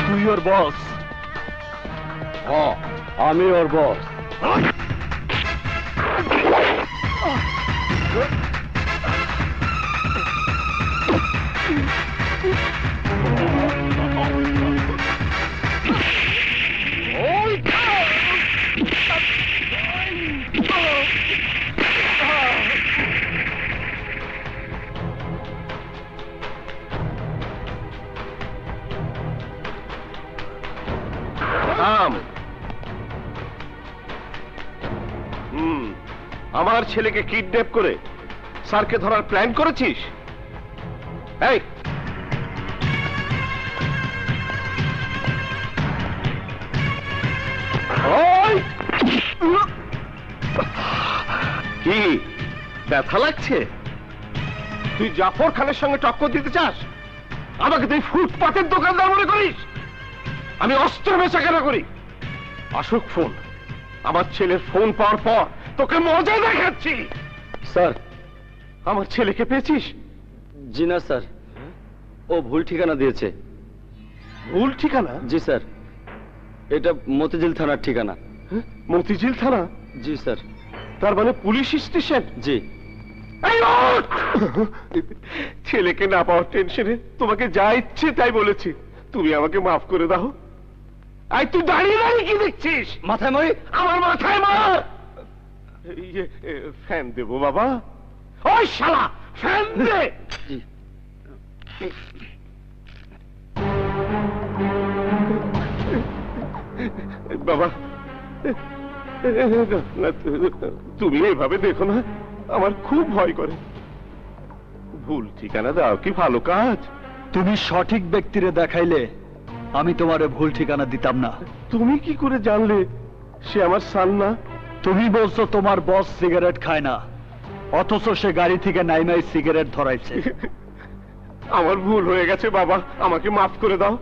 তুই ওর বস? আমি ওর বস। আমার ছেলেকে কিডন্যাপ করে স্যারকে ধরার প্ল্যান করেছিস? এই ওই! কি ব্যথা লাগছে? তুই জাফর খানের সঙ্গে টক্কর দিতে চাস? আমাকে তুই ফুটপাতের দোকানদার মনে করিস? আমি অস্ত্র বেচা কেনা করি। আসুক ফোন। আমার ছেলের ফোন পাওয়ার পর তোকে মজা দেখাচ্ছি। স্যার। আমার ছেলেকে পেয়েছিস? জি না স্যার, ও ভুল ঠিকানা দিয়েছে। ভুল ঠিকানা? জি স্যার, এটা মতিঝিল থানার ঠিকানা। মতিঝিল থানা? জি স্যার। তার মানে পুলিশ স্টেশন? জি। এই ওঠ! ছেলেকে না পাওয়ার টেনশনে তোমাকে যা ইচ্ছে তাই বলেছি। তুমি আমাকে মাফ করে দাও। আই তুই দাঁড়িয়ে দাঁড়িয়ে কি দেখছিস? মাথায় মারি? আমার মাথায় মার! ফ্যান দেবো বাবা? ওই শালা ফ্যান দে! জি। বাবা তুমি এইভাবে দেখো না, আমার খুব ভয় করে। ভুল ঠিকানা দাও কি ভালো কাজ? তুমি সঠিক ব্যক্তিরে দেখাইলে আমি তোমারে ভুল ঠিকানা দিতাম না। তুমি কি করে জানলে সে আমার সান না? তুমি বলছো তোমার বস সিগারেট খায় না, অথচ সে গাড়ি থেকে নাইমাই সিগারেট ধরাইছে। আমার ভুল হয়ে গেছে বাবা, আমাকে মাফ করে দাও।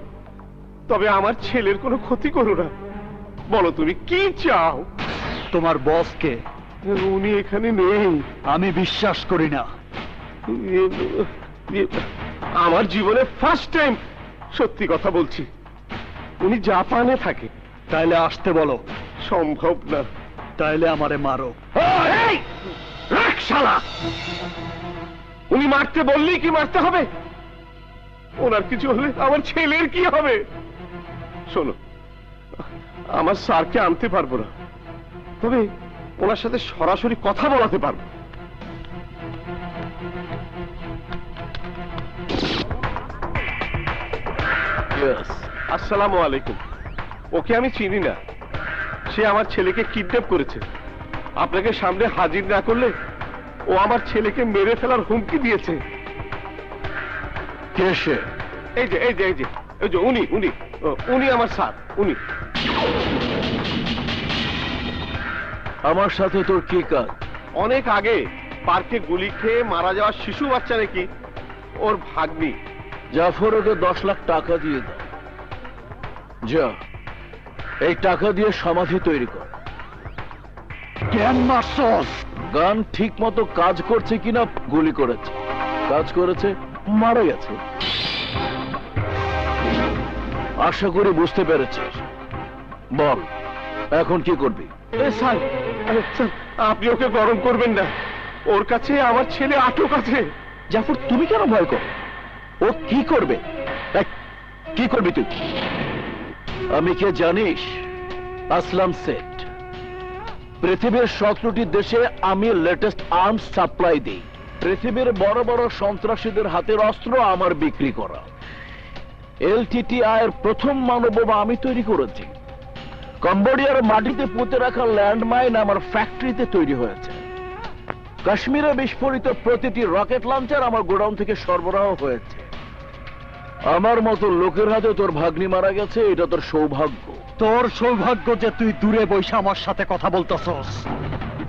তবে আমার ছেলের কোনো ক্ষতি করো না। বলো তুমি কি চাও? তোমার বসকে? উনি এখানে নেই। আমি বিশ্বাস করি না। আমার জীবনে ফার্স্ট টাইম সত্যি কথা বলছি। উনি জাপানে থাকে। তাইলে আসতে বলো। সম্ভব না। তাইলে আমারে মারো। এই! রাখ শালা! উনি মারতে বললেই কি মারতে হবে? ওনার কিছু হলে আমার ছেলের কি হবে? শোনো, আমার স্যারকে আনতে পারবো না, তবে ওনার সাথে সরাসরি কথা বলাতে পারবো। আসসালামু আলাইকুম। ওকে আমি চিনি না। সে আমার ছেলেকে কিডন্যাপ করেছে। আপনাকে সামনে হাজির না করলে ও আমার ছেলেকে মেরে ফেলার হুমকি দিয়েছে। কে সে? এই যে এই যে এই যে এই যে উনি উনি উনি আমার স্যার। উনি। আমার সাথে তোর কি কাজ? অনেক আগে পার্কে গুলি খেয়ে মারা যাওয়া শিশু বাচ্চা নাকি ওর ভাগ্নি। জাফর ওকে 10 লাখ টাকা দিয়ে দাও। যা, এই টাকা দিয়ে সমাধি তৈরি কর। কেন মারছস? গান ঠিক মতো কাজ করছে কিনা গুলি করেছে। কাজ করেছে, মারা গেছে। আশা করি বুঝতে পেরেছিস। বল, এখন কি করবি? স্যার, স্যার, আপনি ওকে গরম করবেন না। ওর কাছে আমার ছেলে আটক আছে। জাফর, তুমি কেন ভয় করো? ও কি করবে? কি করবি তুই? আমি কে জানিস? আসলাম সেট। পৃথিবীর 17টি দেশে আমি লেটেস্ট আর্মস সাপ্লাই দিই। পৃথিবীর বড় বড় সন্ত্রাসীদের হাতের অস্ত্র আমার বিক্রি করা। LTTI এর প্রথম মানববোমা আমি তৈরি করেছি। কম্বোডিয়ার মাটিতে পুঁতে রাখা ল্যান্ডমাইন আমার ফ্যাক্টরিতে তৈরি হয়েছে। কাশ্মীরে বিস্ফোরিত প্রতিটি রকেট লঞ্চার আমার গোডাউন থেকে সরবরাহ হয়েছে। আমার মতো লোকের হাতে তোর ভাগ্নি মারা গেছে, এটা তোর সৌভাগ্য। তোর সৌভাগ্য যে তুই দূরে বসে আমার সাথে কথা বলতেছস,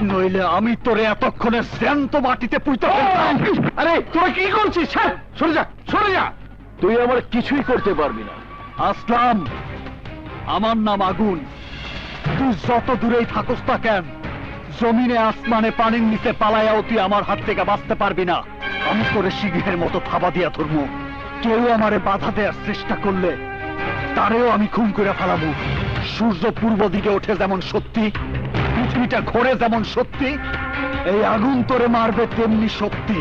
নইলে আমি তোরে এতক্ষণে জ্যান্ত মাটিতে পুঁতে ফেলতাম। আরে তোরা কি করছিস? সরে যা, সরে যা। তুই আমার কিছুই করতে পারবি না। আসলাম, আমার নাম আগুন। তুই যত দূরেই থাকস না কেন, জমিনে আসমানে পানির নিচে পালায়াও তুই আমার হাত থেকে বাঁচতে পারবি না। আমি তোরে সিংহের মতো থাবা দিয়া ধরবো। কেউ আমারে বাধা দেওয়ার চেষ্টা করলে তারেও আমি খুন করে ফেলাবো। সূর্য পূর্ব দিকে ওঠে যেমন সত্যি, পৃথিবীটা ঘোরে যেমন সত্যি, এই আগুন তোরে মারবে তেমনি সত্যি।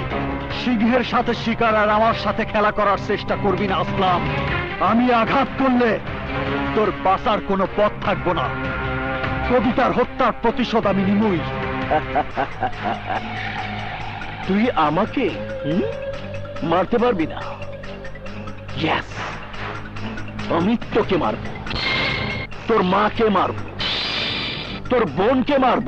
সিংহের সাথে শিকার আর আমার সাথে খেলা করার চেষ্টা করবি না আসলাম। আমি আঘাত করলে তোর বাঁচার কোনো পথ থাকবো না। কবিতার হত্যার প্রতিশোধ আমি নিমুই। তুই আমাকে মারতে পারবি না। ইয়েস, আমি তোকে মারব, তোর মাকে মারব, তোর বোনকে মারব,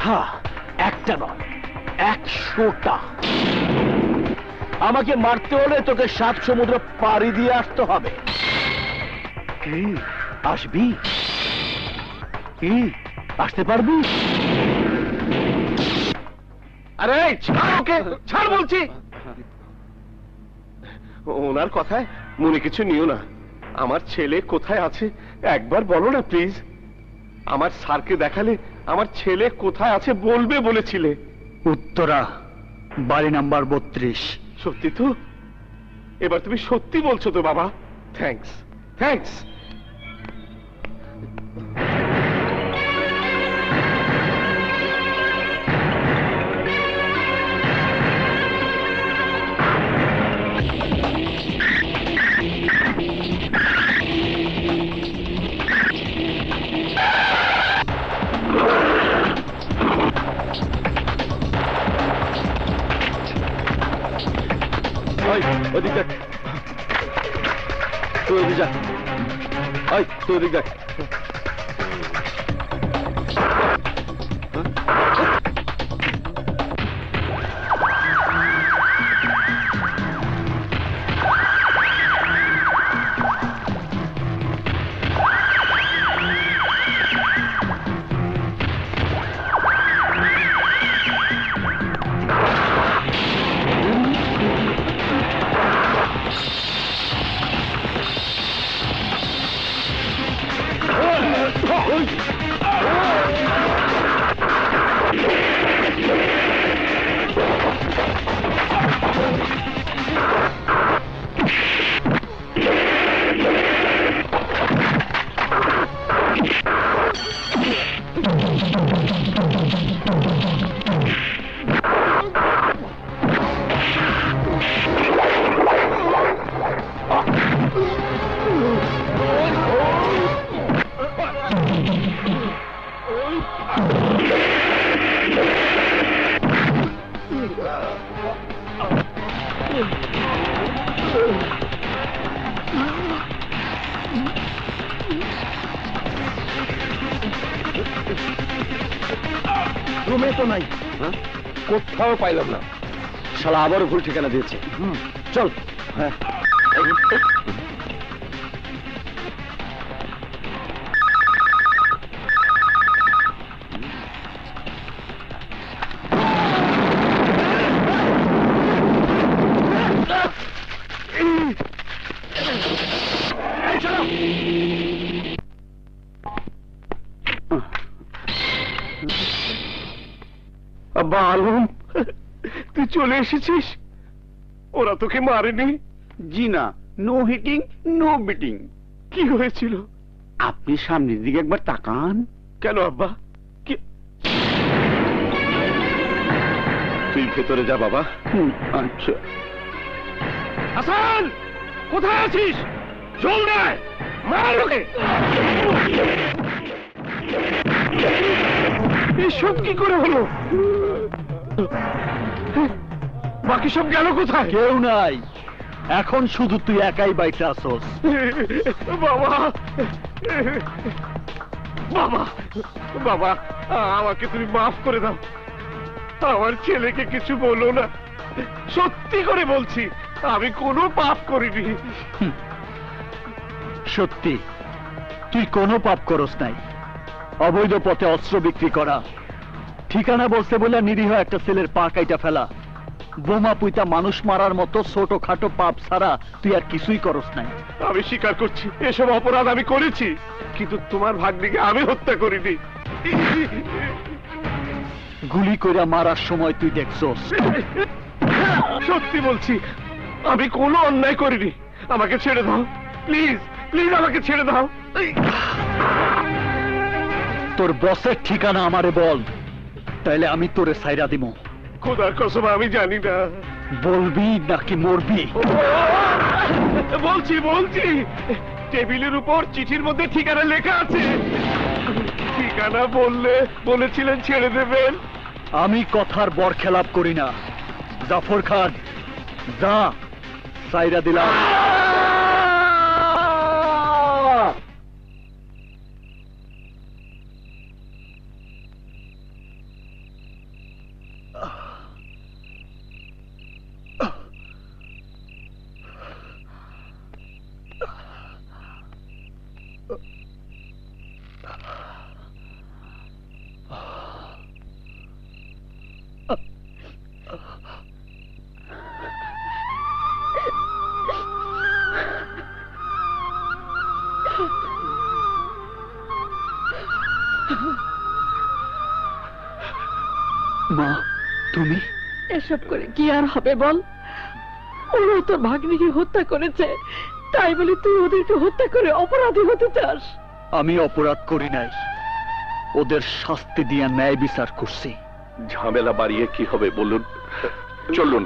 কথা একটা নয়, 100টা। আমাকে মারতে হলে তোকে 7 সমুদ্র পাড়ি দিয়ে আসতে হবে। কি আসবি? কি আসতে পারবি? আরে ছাড় ওকে, ছাড় বলছি। ওনার কথায় মনে কিছু নিও না। আমার ছেলে কোথায় আছে একবার বলো না প্লিজ। আমার স্যারকে দেখালে আমার ছেলে কোথায় আছে বলবে বলেছিলে। উত্তরা, বাড়ি নাম্বার 32। সত্যি তো? এবার তুমি সত্যি বলছো তো বাবা? Thanks, thanks. ওদিক দেখ, তুই ওদিক যা। তুই ওদিক দেখ। রুমে তো নাই, কোথাও পাইলাম না। শালা আবারও ভুল ঠিকানা দিয়েছে। চল। হ্যাঁ, আব্বা আলম, তুই চলে এসেছিস? ওরা তোকে মারেনি? জি না, নো হিটিং নো বিটিং। কি হয়েছিল? আপনি সামনের দিকে একবার তাকান। কেন আব্বা? তুই ভেতরে যা বাবা। আচ্ছা। হাসান, কোথায় আছিস? জলদি আয়, মার ওকে। এসব কি করে হলো? বাকি সব গেল কোথায়? কেউ নাই, এখন শুধু তুই একাই বাইচে আসোস। বাবা, বাবা, বাবা, আমাকে তুমি মাফ করে দাও। আমার ছেলেকে কিছু বলো না, সত্যি করে বলছি আমি কোনো পাপ করিনি। সত্যি তুই কোনো পাপ করস নাই। অবৈধ পথে অস্ত্র বিক্রি করা, ঠিকানা বলতে বলে নিরীহ একটা ছেলের পা কাইটা ফেলা, বোমা পুইতা মানুষ মারার মতো ছোটখাটো পাপ ছাড়া তুই আর কিছুই করস নাই। আমি স্বীকার করছি এসব অপরাধ আমি করেছি, কিন্তু তোমার ভাগ্নিকে আমি হত্যা করিনি। গুলি কইরা মারার সময় তুই দেখছস। সত্যি বলছি আমি কোনো অন্যায় করিনি। আমাকে ছেড়ে দাও প্লিজ, প্লিজ আমাকে ছেড়ে দাও। তোর বসের ঠিকানা আমারে বল, তাইলে আমি তোরে সাইরা দিমু। খোদার কসম আমি জানি না। বলবি নাকি মরবি? বলছি বলছি, টেবিলের উপর চিঠির মধ্যে ঠিকানা লেখা আছে। ঠিকানা বললে বলেছিলেন ছেড়ে দেবেন। আমি কথার বরখেলাপ করি না। জাফর খান, যা, সাইরা দিলাম। তুমি এসব করে কি আর হবে বল? ওরা তোর ভাগ্নিকে হত্যা করেছে, তাই বলে তুই ওদেরকে হত্যা করে অপরাধী হতে চাস? আমি অপরাধ করি নাই, ওদের শাস্তি দিয়া ন্যায় বিচার করছি। ঝামেলা বাড়িয়ে কি হবে বলুন? চলুন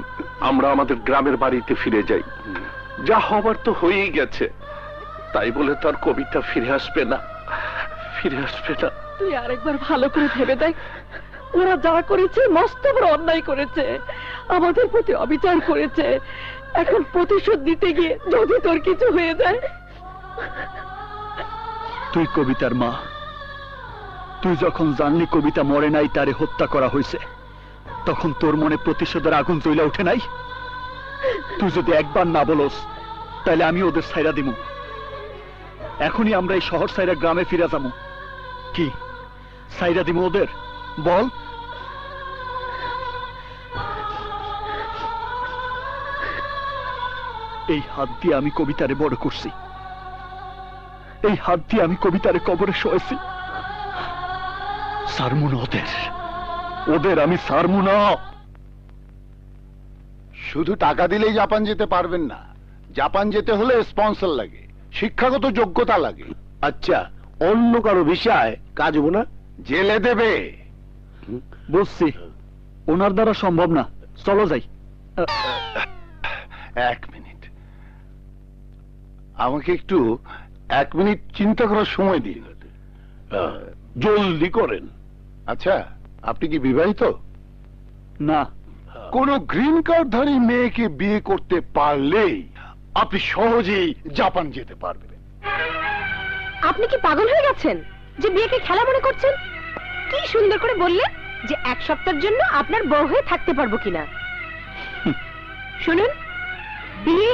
আমরা আমাদের গ্রামের বাড়িতে ফিরে যাই। যা হবার তো হয়েই গেছে, তাই বলে তার কবিতা ফিরে আসবে না, ফিরে আসবে না। তুই আরেকবার ভালো করে ভেবে দেখ, ওরা যা করেছে মস্ত বড় অন্যায় করেছে, আমাদের প্রতি অবিচার করেছে। এখন প্রতিশোধ দিতে গিয়ে যদি তোর কিছু হয়ে যায়। তুই কবিতার মা, তুই যখন জানলি কবিতা মরে নাই, তারে হত্যা করা হয়েছে, তখন তোর মনে প্রতিশোধের আগুন জ্বলে ওঠে নাই? তুই যদি একবার না বলস, তাহলে আমি ওদের ছাইরা দিব। এখনই আমরা এই শহর ছাইরা গ্রামে ফিরে যাবো। কি ছাইরা দিব ওদের? বল। এই হাত দিয়ে আমি কবিতারে বড় করছি, এই হাত দিয়ে আমি কবিতারে কবরে শোয়েছি। সারমু না ওদের, ওদের আমি সারমু না। শুধু টাকা দিলেই জাপান যেতে পারবেন না। জাপান যেতে হলে স্পন্সর লাগে, শিক্ষাগত যোগ্যতা লাগে। আচ্ছা, অন্য কারো বিষয় কাজ হবো না? জেলে দেবে। বুঝছি, ওনার দ্বারা সম্ভব না। চলো যাই। এক মিনিট, আমাকে একটু 1 মিনিট চিন্তা করার সময় দিন। জলদি করেন। আচ্ছা, আপনি কি বিবাহিত? না। কোন গ্রিন কার্ডধারী মেয়েকে বিয়ে করতে পারলেই আপনি সহজেই জাপান যেতে পারবেন। আপনি কি পাগল হয়ে গেছেন যে বিয়েকে খেলা মনে করছেন? কি সুন্দর করে বললেন যে 1 সপ্তাহের জন্য আপনার বউ হয়ে থাকতে পারবো কিনা। শুনুন, বিয়ে